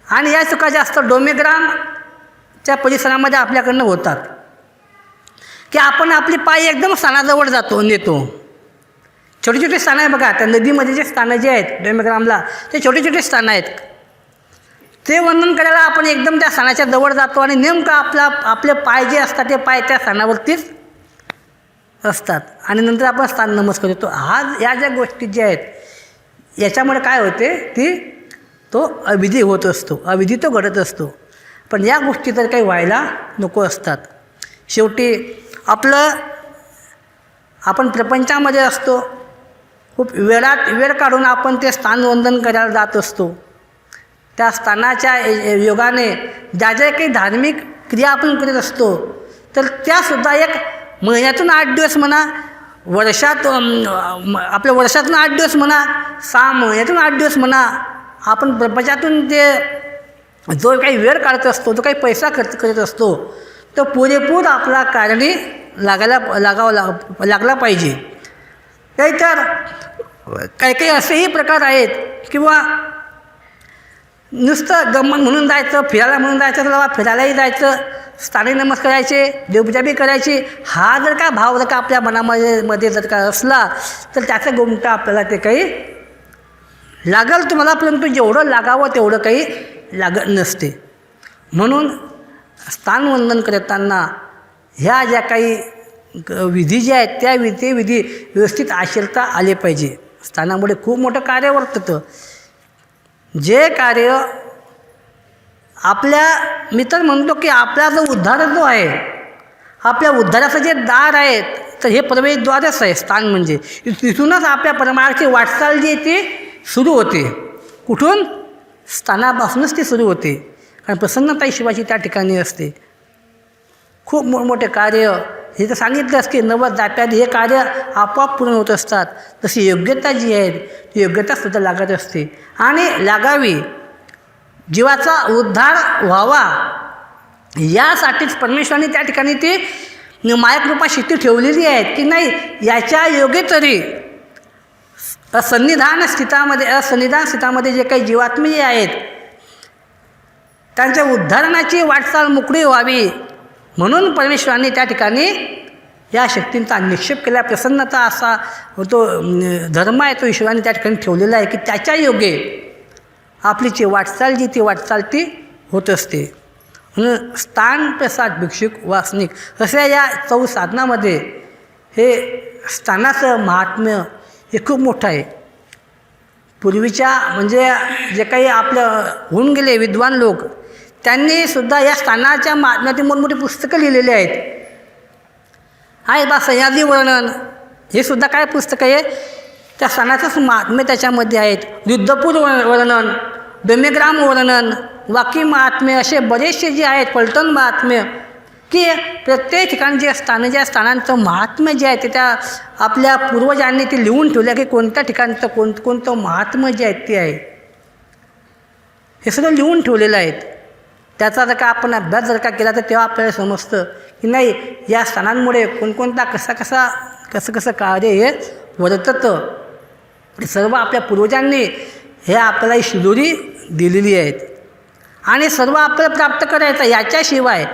आणि या चुका जास्त डोमेग्रामच्या परिसरामध्ये आपल्याकडनं होतात की आपण आपले पाय एकदम स्थानाजवळ नेतो. छोटे छोटे स्थानं आहे बघा, त्या नदीमध्ये जे स्थानं जे आहेत डोमेग्रामला, ते छोटे छोटे स्थानं आहेत. ते वर्णन करायला आपण एकदम त्या स्थानाच्या जवळ जातो आणि नेमकं आपले पाय जे असतात ते पाय त्या स्थानावरतीच असतात आणि नंतर आपण स्थान नमस्कार करतो. या ज्या गोष्टी ज्या आहेत याच्यामुळे काय होते तो अविधी होत असतो, अविधी तो घडत असतो. पण या गोष्टी तर काही व्हायला नको असतात. शेवटी आपण प्रपंचामध्ये असतो, खूप वेळ काढून आपण ते स्थानवंदन करायला जात असतो. त्या स्थानाच्या योगाने ज्या ज्या काही धार्मिक क्रिया आपण करत असतो तर त्यासुद्धा एक महिन्यातून 8 दिवस म्हणा, आपल्या वर्षातून 8 दिवस म्हणा, 6 महिन्यातून 8 दिवस म्हणा, आपण प्रपंचातून ते जो काही वेळ काढत असतो, जो काही पैसा खर्च करत असतो, तो पुरेपूर आपला कारणी लागला पाहिजे. तर काही असेही प्रकार आहेत किंवा नुसतं गमन म्हणून जायचं, फिरायला म्हणून जायचं, तर बाबा फिरायलाही जायचं, स्थानिक नमस्कार करायचे, देवपूजाबी करायची, हा जर का भाव जर का आपल्या मनामध्ये जर का असला तर त्याचं गोमटा आपल्याला ते काही लागल तुम्हाला, परंतु जेवढं लागावं तेवढं काही लागत नसते. म्हणून स्थानवंदन करताना ह्या ज्या काही विधी ज्या आहेत त्या विधी व्यवस्थित आचरता आले पाहिजे. स्थानामुळे खूप मोठं कार्य वर्ततं. जे कार्य मी तर म्हणतो की आपला जो उद्धार जो आहे, आपल्या उद्धाराचं जे दार आहे, तर हे प्रवेशद्वारच आहे स्थान. म्हणजे तिथूनच आपल्या परमार्थी वाटचाल जी आहे ती सुरू होते. कुठून? स्थानापासूनच ती सुरू होते. कारण प्रसन्नता शिवाची त्या ठिकाणी असते. खूप मोठमोठे कार्य हे तर सांगितलंच की 90 जाप्यात हे कार्य आपोआप पूर्ण होत असतात. तशी योग्यता जी आहे ती योग्यतासुद्धा लागत असते आणि लागावी. जीवाचा उद्धार व्हावा यासाठीच परमेश्वराने त्या ठिकाणी ती मायकृपा शक्ती ठेवलेली आहे की नाही, याच्या योगे तरी असन्निधान स्थितामध्ये जे काही जीवात्मे जे आहेत त्यांच्या उद्धारणाची वाटचाल मोकळी व्हावी म्हणून परमेश्वराने त्या ठिकाणी या शक्तींचा निक्षेप केला. प्रसन्नता असा तो धर्म आहे तो ईश्वराने त्या ठिकाणी ठेवलेला आहे की त्याच्या योगे आपली जी वाटचाल ती होत असते. म्हणून स्थान प्रसाद भिक्षुक वासनिक अशा या 4 साधनामध्ये हे स्थानाचं महात्म्य हे खूप मोठं आहे. पूर्वीच्या म्हणजे जे काही आपलं होऊन गेले विद्वान लोक त्यांनीसुद्धा या स्थानाच्या महात्म्यातील मोठमोठी पुस्तकं लिहिलेली आहेत. आहे बा सह्याद्री वर्णन, हे सुद्धा काय पुस्तक आहे, त्या स्थानाचंच महात्म्य त्याच्यामध्ये आहेत. युद्धपूर वर्णन, डोमेग्राम वर्णन, वाकी महात्म्य, असे बरेचसे जे आहेत, पलटण महात्म्य, की प्रत्येक ठिकाणी जे ज्या स्थानांचं महात्म्य जे आहे ते त्या आपल्या पूर्वजांनी ते लिहून ठेवलं की कोणत्या ठिकाणचं कोणतं महात्म्य जे आहे ते आहे, हे सगळं लिहून ठेवलेलं आहे. त्याचा जर का आपण अभ्यास जर का केला तर तेव्हा आपल्याला समजतं की नाही या स्थानांमुळे कोणकोणता कसं कार्य हे वर्ततं. सर्व आपल्या पूर्वजांनी हे आपल्याला शिदोरी दिलेली आहेत आणि सर्व आपल्याला प्राप्त करायचं. याच्याशिवाय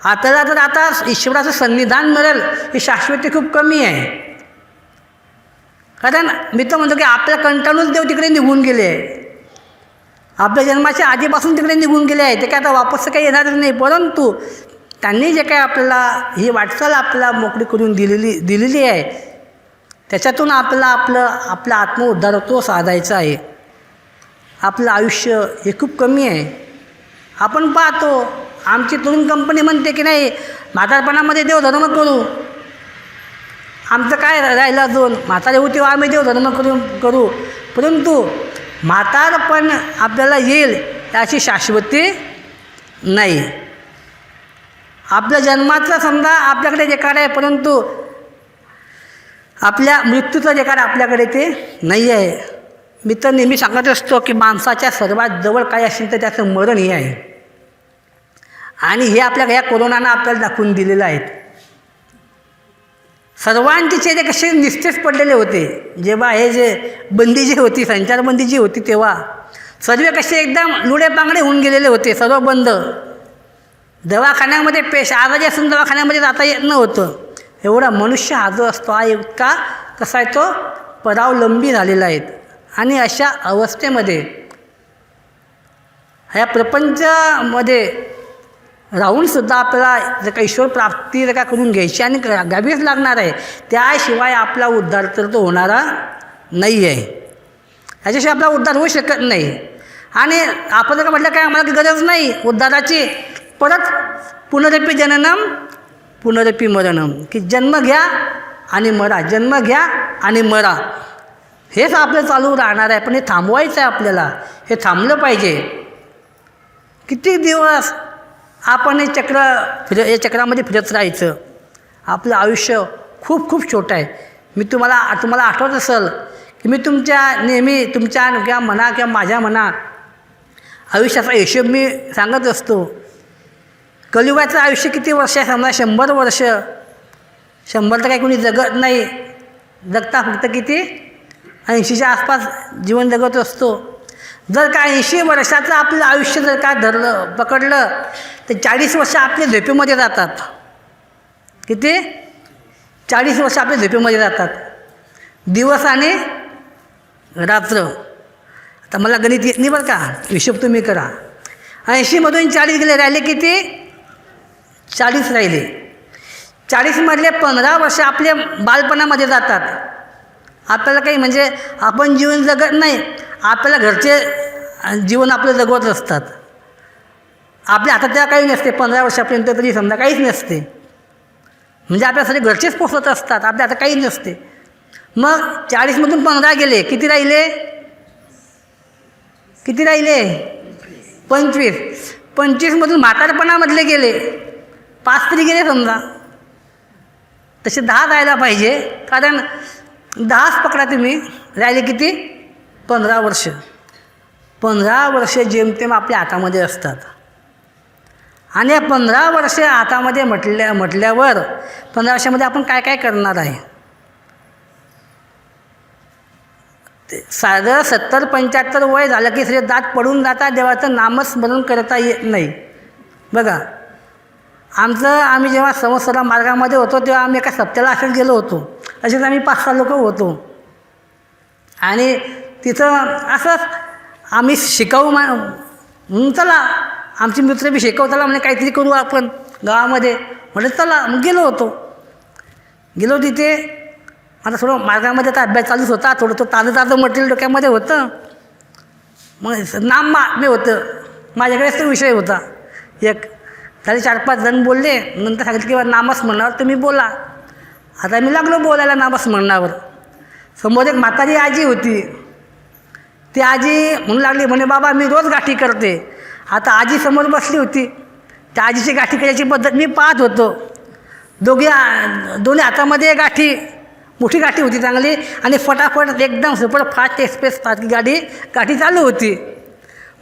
आपल्याला जर आता ईश्वराचं सन्निधान मिळेल ही शाश्वती खूप कमी आहे. कारण मी तर म्हणतो की आपल्या कंटाळूनच देव तिकडे निघून गेले आहे, आपल्या जन्माच्या आधीपासून तिकडे निघून गेले आहे. ते काय आता वापस काही येणारच नाही. परंतु त्यांनी जे काय आपल्याला ही वाटचाल आपल्याला मोकळी करून दिलेली आहे त्याच्यातून आपला आत्मउद्धार तो साधायचा आहे. आपलं आयुष्य हे खूप कमी आहे. आपण पाहतो आमची तरुण कंपनी म्हणते की नाही म्हातारपणामध्ये देव धर्म करू. आमचं काय राहिलं अजून, म्हातारे होते आम्ही देवधर्म करू, परंतु म्हातारपण आपल्याला येईल याची शाश्वती नाही. आपल्या जन्माचं समजा आपल्याकडे रेकॉर्ड आहे, परंतु आपल्या मृत्यूचं रेकॉर्ड आपल्याकडे ते नाही आहे. मी तर नेहमी सांगत असतो की माणसाच्या सर्वात जवळ काय असेल तर त्याचं मरण हे आहे. आणि हे आपल्या या कोरोनानं आपल्याला दाखवून दिलेलं आहे. सर्वांचे चेहरे कसे निस्तेज पडलेले होते जेव्हा हे जे बंदी जी होती, संचारबंदी जी होती, तेव्हा सर्व कसे एकदम लुडे पांगडे होऊन गेलेले होते, सर्व बंद. दवाखान्यामध्ये आजारी असून दवाखान्यामध्ये जाता येत नव्हतं. एवढा मनुष्य हा जो असतो हा इतका कसा आहे तो परावलंबी झालेला आहे. आणि अशा अवस्थेमध्ये ह्या प्रपंचामध्ये राहूनसुद्धा आपल्याला जर का ईश्वर प्राप्ती जर का करून घ्यायची आणि घ्यावीच लागणार आहे, त्याशिवाय आपला उद्धार तर तो होणारा नाही आहे. ह्याच्याशिवाय आपला उद्धार होऊ शकत नाही. आणि आपण जर का म्हटलं काय आम्हाला गरज नाही उद्धाराची, परत पुनरपी जननम पुनरपी मरणम, की जन्म घ्या आणि मरा, जन्म घ्या आणि मरा, हेच आपलं चालू राहणार आहे. पण हे थांबवायचं आहे आपल्याला, हे थांबलं पाहिजे. किती दिवस आपण या चक्रामध्ये फिरत राहायचं. आपलं आयुष्य खूप खूप छोटं आहे. मी तुम्हाला आठवत असेल की मी नेहमी तुमच्या किंवा म्हणा किंवा माझ्या म्हणा आयुष्याचा हिशोब मी सांगत असतो. कलियुगाचं आयुष्य किती वर्ष आहे समजा, 100 वर्ष. 100 तर काही कोणी जगत नाही, जगता फक्त किती 80च्या आसपास जीवन जगत असतो. जर का 80 वर्षाचं आपलं आयुष्य जर का पकडलं तर 40 वर्ष आपले झोपेमध्ये जातात. किती? 40 वर्ष आपले झोपेमध्ये जातात, दिवस आणि रात्र. आता मला गणित येत नाही बरं का, हिशोब तुम्ही करा. 80मधून 40 गेले, राहिले किती? 40 राहिले. 40मधले 15 वर्ष आपले बालपणामध्ये जातात. आपल्याला काही म्हणजे आपण जीवन जगत नाही, आपल्याला घरचे जीवन आपलं जगवत असतात. आपल्या हातात त्या काही नसते 15 वर्षापर्यंत तरी समजा काहीच नसते. म्हणजे आपल्यासाठी घरचेच पोसत असतात, आपल्या हातात काही नसते. मग 40मधून 15 गेले, किती राहिले? 25. 25मधून म्हातारपणामधले गेले, 5 तरी गेले समजा. तसे 10 जायला पाहिजे, कारण 10च पकडा तुम्ही, राहिले किती? 15 वर्ष. 15 वर्ष जेमतेम आपल्या हातामध्ये असतात. आणि या 15 वर्ष हातामध्ये म्हटल्यावर 15 वर्षामध्ये आपण काय काय करणार आहे? साधं 70-75 वय झालं की सगळे दात पडून जातात, देवाचं नामस्मरण करता येत नाही. बघा, आम्ही जेव्हा संवत्सरा मार्गामध्ये होतो तेव्हा आम्ही एका सप्त्याला असंच गेलो होतो. असेच आम्ही 5-6 लोक होतो. आणि तिथं असंच आम्ही शिकावू म्हणून चला, आमचे मित्र बी शिकवताला म्हणजे काहीतरी करू आपण गावामध्ये, म्हणजे चला मग गेलो तिथे. आता थोडं मार्गामध्ये आता अभ्यास चालूच होता, थोडं ताजं मटेरियल डोक्यामध्ये होतं. मग नाम मी होतं, माझ्याकडेच तो विषय होता. एक झाले 4-5 जण बोलले, नंतर सांगितलं की नामस्मरणावर तुम्ही बोला. आता मी लागलो बोलायला नामस्मरणावर. समोर एक म्हातारी आजी होती. ती आजी म्हणू लागली, म्हणे बाबा मी रोज गाठी करते. आता आजी समोर बसली होती, त्या आजीची गाठी करायची पद्धत मी पाहत होतो. दोन्ही हातामध्ये गाठी, मोठी गाठी होती चांगली, आणि फटाफट एकदम सुपर फास्ट एक्सप्रेस गाठी चालू होती.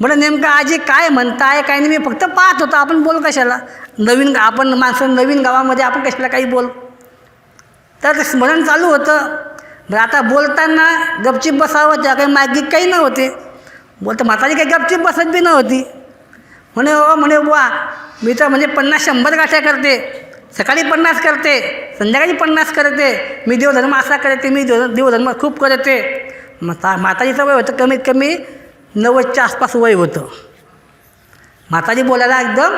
म्हणून नेमकं आजी काय म्हणताय काय नाही, मी फक्त पाहत होतो. आपण बोल कशाला, आपण माणसं नवीन गावामध्ये आपण कशाला काही बोल. तर स्मरण चालू होतं. आता बोलताना गपचीप बसावं, त्या काही मागिक काही नव्हते. बोलतं म्हातारी काही गपचीप बसत बी नव्हती. म्हणे बुवा मी तर म्हणजे 50-100 गाठ्या करते, सकाळी 50 करते, संध्याकाळी 50 करते, मी देवधर्म असा करते, मी देवधर्म खूप करते. म्हातारीचं वय होतं कमीत कमी 90च्या आसपास वय होतं. म्हातारी बोलायला एकदम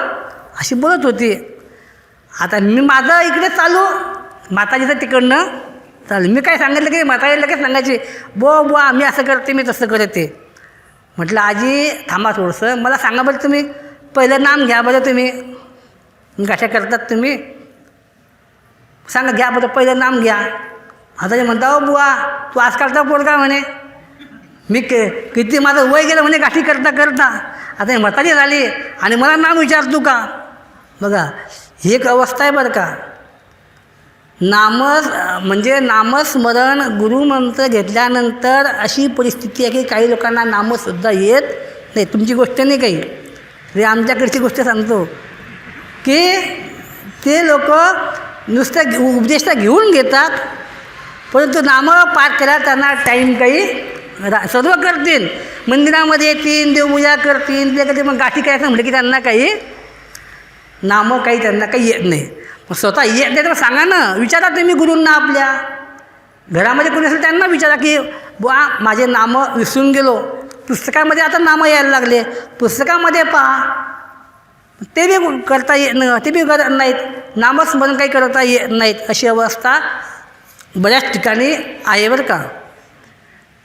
अशी बोलत होती. आता मी माझं इकडे चालू, म्हातारीचं तिकडनं चालू. मी काय सांगितलं की म्हातारी लगेच सांगायची, बुवा मी असं करते, मी तसं करते. म्हटलं आजी थांबा थोडंसं, मला सांगा बरं तुम्ही, पहिलं नाम घ्या बरं, तुम्ही गाठ्या करतात तुम्ही, सांगा घ्या बरं, पहिलं नाम घ्या. आता ते म्हणता, बुवा तू आजकालचा पोरगा म्हणे, मी किती माझं वय गेलं म्हणे गाठी करता करता, आता म्हातारी झाली आणि मला नाम विचारतो का? बघा, ही एक अवस्था आहे बरं का. म्हणजे नामस्मरण गुरुमंत्र घेतल्यानंतर अशी परिस्थिती आहे की काही लोकांना नामसुद्धा येत नाही. तुमची गोष्ट नाही काही, हे आमच्याकडची गोष्ट सांगतो की ते लोक नुसतं उपदेश घेऊन घेतात, परंतु नामं पाठ करायला त्यांना टाईम काही सर्व करतील, मंदिरामध्ये येतील, देवपूजा करतील, ते कधी मग गाठी करायचं म्हटलं की त्यांना काही नामं काही त्यांना काही येत नाही. मग स्वतः येत नाही तर सांगा ना, विचारा तुम्ही गुरूंना. आपल्या घरामध्ये कोणी असेल त्यांना विचारा की बुवा माझे नामं विसरून गेलो. पुस्तकामध्ये आता नामं यायला लागले, पुस्तकामध्ये पहा, ते बी करता येत नाही, ते बी करत नाहीत, नामस्मरण काही करता येत नाहीत. अशी अवस्था बऱ्याच ठिकाणी आहे बरं का.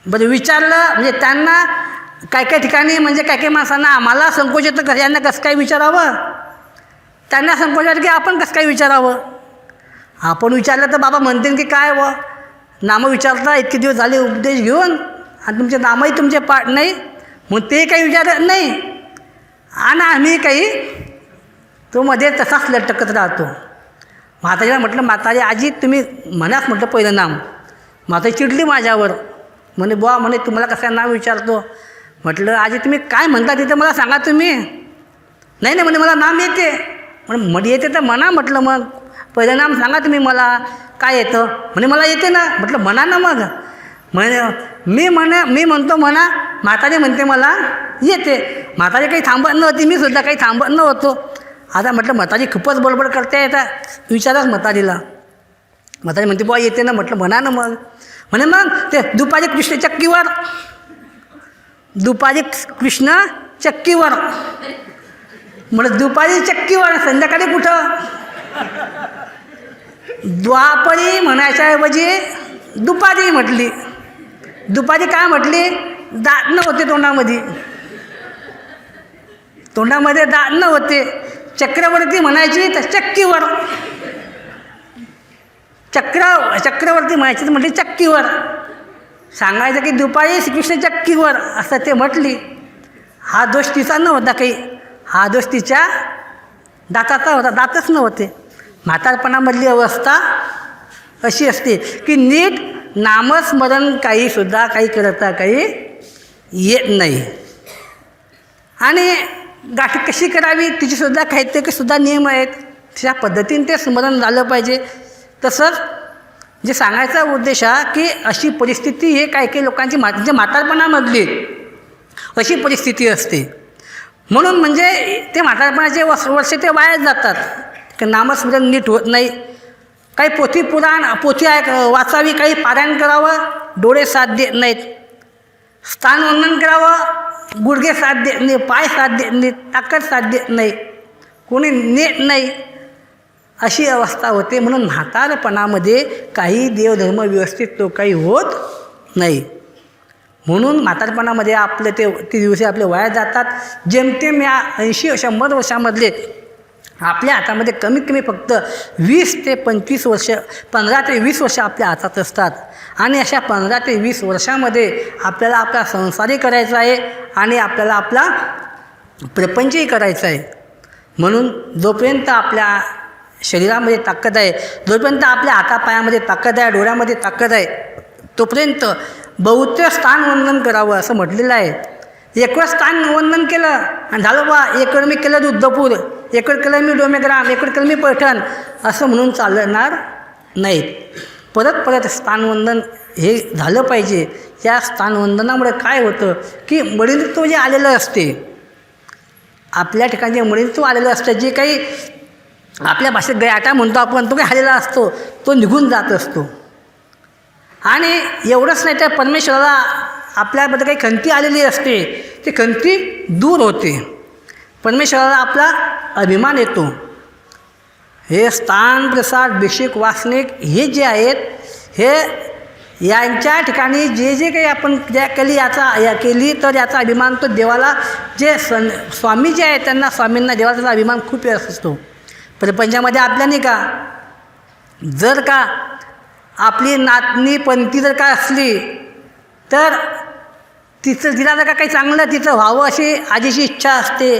बरं विचारलं म्हणजे त्यांना काय काय ठिकाणी म्हणजे काय काय माणसांना आम्हाला संकोच येतं, कसं यांना कसं काय विचारावं, त्यांना संकोच येतं की आपण कसं काय विचारावं. आपण विचारलं तर बाबा म्हणतील की काय व नामं विचारता, इतके दिवस झाले उपदेश घेऊन आणि तुमचे नामही तुमचे पाठ नाही, मग ते काही विचारत नाही आणि आम्ही काही तो मध्ये तसाच लटकत राहतो. म्हातारीला म्हटलं, म्हातारी आजी तुम्ही म्हणाच म्हटलं पहिलं नाम. म्हातारी चिडली माझ्यावर, म्हणे बुवा म्हणे तुम्हाला कसं नाव विचारतो. म्हटलं आजी तुम्ही काय म्हणता तिथं मला सांगा तुम्ही. नाही नाही म्हणे मला नाम येते. म्हणे येते तर म्हणा. म्हटलं मग पहिलं नाम सांगा तुम्ही मला, काय येतं. म्हणे मला येते ना. म्हटलं म्हणा ना मग. म्हणे मी म्हणतो म्हणा. म्हातारी म्हणते मला येते. म्हातारी काही थांबत नव्हती, मी सुद्धा काही थांबत नव्हतो. आता म्हटलं म्हातारी खूपच बडबड करते, आता विचाराच म्हातारीला. म्हातारी म्हणते बुवा येते ना. म्हटलं म्हणा ना मग. म्हणे मग ते दुपारी कृष्ण चक्कीवर, दुपारी कृष्ण चक्कीवर. म्हणजे दुपारी चक्कीवर, संध्याकाळी कुठं. द्वापरी म्हणायच्याऐवजी दुपारी म्हटली. दुपारी काय म्हटली, दात नव्हते तोंडामध्ये, तोंडामध्ये दात नव्हते. चक्रवर्ती म्हणायची तर चक्कीवर, चक्रवर्ती म्हणायची तर म्हटली चक्कीवर. सांगायचं की दुपारी श्रीकृष्ण चक्कीवर असं ते म्हटली. हा दोष तिचा नव्हता काही, हा दोष तिच्या दाताचा होता, दातच नव्हते. म्हातारपणामधली अवस्था अशी असते की नीट नामस्मरण काहीसुद्धा काही करता काही येत नाही. आणि गाठी कशी करावी तिचीसुद्धा काहीतरी सुद्धा नियम आहेत, त्या पद्धतीने ते स्मरण झालं पाहिजे. तसंच जे सांगायचा उद्देश हा की अशी परिस्थिती हे काही काही लोकांची म्हणजे म्हातारपणामधली अशी परिस्थिती असते. म्हणून म्हणजे ते म्हातारपणाचे वर्ष ते वायाच जातात, की नामस्मरण नीट होत नाही. काही पोथी वाचावी, काही पारायण करावं, डोळे साथ देत नाहीत. स्थानवंदन करावं, गुडघे साथ देत नाही, पाय साथ देत नाही, ताकद साथ देत नाही, कोणी नेत नाही. अशी अवस्था होते. म्हणून म्हातारपणामध्ये काही देवधर्म व्यवस्थित तो काही होत नाही. म्हणून म्हातारपणामध्ये आपले ते दिवशी आपले वाया जातात. जेमतेम या 80-100 वर्षामधले आपल्या हातामध्ये कमीत कमी फक्त 20 ते 25 वर्ष, 15 ते 20 वर्ष आपल्या हातात असतात. आणि अशा 15 ते 20 वर्षामध्ये आपल्याला आपला संसारही करायचा आहे आणि आपल्याला आपला प्रपंचही करायचा आहे. म्हणून जोपर्यंत आपल्या शरीरामध्ये ताकद आहे, जोपर्यंत आपल्या हातापायामध्ये ताकद आहे, डोळ्यामध्ये ताकद आहे, तोपर्यंत बहुतेक स्थानवंदन करावं असं म्हटलेलं आहे. एकवेळ स्थानवंदन केलं आणि झालं बा, एकवेळ मी केलं उद्धवपूर, एकवेळ केलं मी डोमेग्राम, एकवेळ केलं मी पैठण, असं म्हणून चालणार नाहीत. परत परत स्थानवंदन हे झालं पाहिजे. या स्थानवंदनामुळे काय होतं की मडिनत्व जे आलेलं असते, आपल्या ठिकाणी जे मडिनत्व आलेलं असतं, जे काही आपल्या भाषेत गयाटा म्हणतो आपण, तो काही आलेला असतो, तो निघून जात असतो. आणि एवढंच नाही तर परमेश्वराला आपल्याबद्दल काही खंती आलेली असते, ती खंती दूर होते. परमेश्वराला आपला अभिमान येतो. हे स्थान, प्रसाद, भिषेक, वासनिक हे जे आहेत, हे यांच्या ठिकाणी जे जे काही आपण क्रिया केली तर याचा अभिमान तो देवाला, जे स्वामी जे आहेत त्यांना, स्वामींना, देवाचा अभिमान खूप असतो. प्रपंचामध्ये आपल्या नाही का, जर का आपली नातनी पंथी जर का असली तर तिला जर का काही चांगलं तिचं व्हावं अशी आजीची इच्छा असते.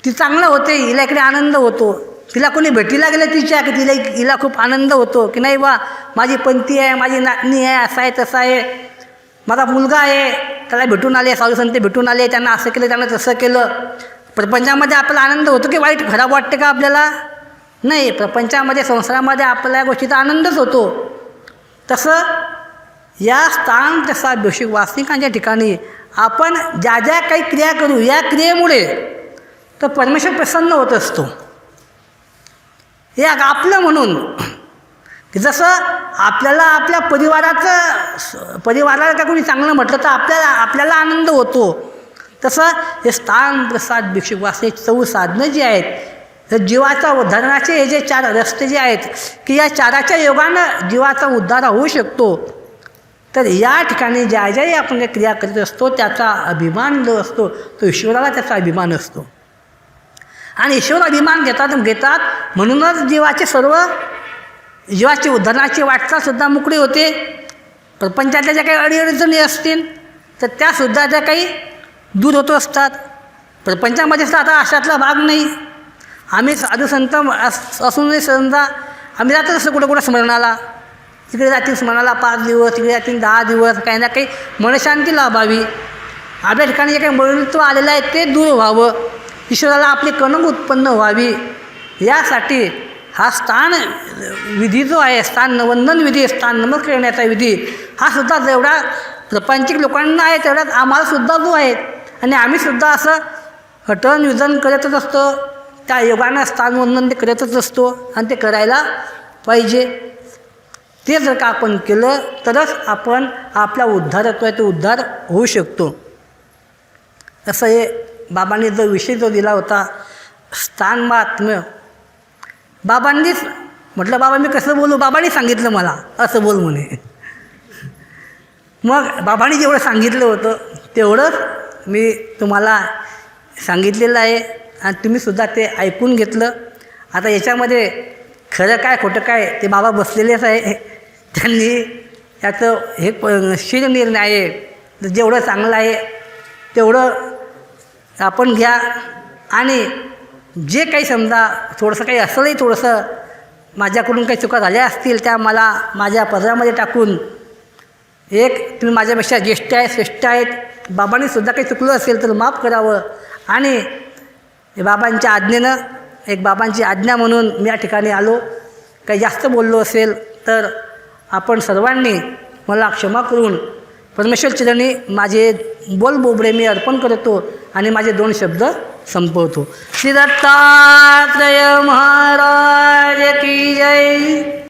ती चांगलं होते, हिला इकडे आनंद होतो. तिला कोणी भेटीला गेलं तिच्या की हिला खूप आनंद होतो की नाही बा माझी पंथी आहे, माझी नातनी आहे, असं आहे तसं आहे, माझा मुलगा आहे, त्याला भेटून आले, साधू संत भेटून आले, त्यांना असं केलं, त्यांना तसं केलं. प्रपंचामध्ये आपल्याला आनंद होतो की वाईट खराब वाटते का आपल्याला? नाही, प्रपंचामध्ये संसारामध्ये आपल्याला या गोष्टीचा आनंदच होतो. तसं या स्थान तसा बेशिक वासनिकांच्या ठिकाणी आपण ज्या ज्या काही क्रिया करू, या क्रियेमुळे तर परमेश्वर प्रसन्न होत असतो. हे आपलं म्हणून की जसं आपल्याला आपल्या परिवाराला का कोणी चांगलं म्हटलं तर आपल्याला आनंद होतो, तसं हे स्थान प्रसाद भिक्षुक वासनिक 4 साधनं जी आहेत, तर जीवाचा उद्धारणाचे हे जे 4 रस्ते जे आहेत की या 4च्या योगानं जीवाचा उद्धार होऊ शकतो. तर या ठिकाणी ज्या ज्याही आपण क्रिया करीत असतो त्याचा अभिमान जो असतो तो ईश्वराला त्याचा अभिमान असतो. आणि ईश्वर अभिमान घेतात म्हणूनच जीवाची उद्धारणाची वाटचालसुद्धा मोकळी होते. प्रपंचातल्या ज्या काही अडीअडचणी असतील तर त्यासुद्धा त्या काही दूर होत असतात. प्रपंचामध्ये आता अशातला भाग नाही. आम्ही साधू संत असूनही समजा आम्ही जातो असं कुठं स्मरणाला, इकडे जातील स्मरणाला 5 दिवस, इकडे जातील 10 दिवस, काही ना काही मनशांती लाभावी, आपल्या ठिकाणी जे काही मरणत्व आलेलं आहे ते दूर व्हावं, ईश्वराला आपली कणक उत्पन्न व्हावी, यासाठी हा स्थान विधी जो आहे, स्थान वंदन विधी, स्थान नमन करण्याचा विधी हा सुद्धा जेवढा प्रपंचिक लोकांना आहे तेवढाच आम्हालासुद्धा जो आहे. आणि आम्हीसुद्धा असं हटन विजन करतच असतो, त्या योगानं स्थानवंदन ते करतच असतो आणि ते करायला पाहिजे. ते जर का आपण केलं तरच आपण आपला उद्धारत्व आहे तो उद्धार होऊ शकतो. असं हे बाबांनी जो विषय जो दिला होता स्थान महात्म्य, बाबांनीच म्हटलं बाबा मी कसं बोलू, बाबांनी सांगितलं मला असं बोल म्हणे. मग बाबांनी जेवढं सांगितलं होतं तेवढंच मी तुम्हाला सांगितलेलं आहे आणि तुम्हीसुद्धा ते ऐकून घेतलं. आता याच्यामध्ये खरं काय खोटं काय ते बाबा बसलेलेच आहे, त्यांनी त्याचं हे शिरनिर्णय आहे. जेवढं चांगलं आहे तेवढं आपण घ्या आणि जे काही समजा थोडंसं काही असलंही थोडंसं माझ्याकडून काही चुका झाल्या असतील त्या मला माझ्या पदरामध्ये टाकून, एक तुम्ही माझ्यापेक्षा ज्येष्ठ आहेत, श्रेष्ठ आहेत, बाबांनीसुद्धा काही चुकलं असेल तर माफ करावं. आणि बाबांच्या आज्ञेनं एक बाबांची आज्ञा म्हणून मी या ठिकाणी आलो. काही जास्त बोललो असेल तर आपण सर्वांनी मला क्षमा करून परमेश्वर चरणी माझे बोबडे मी अर्पण करतो आणि माझे 2 शब्द संपवतो. श्री दत्तात्रेय महाराज की जय.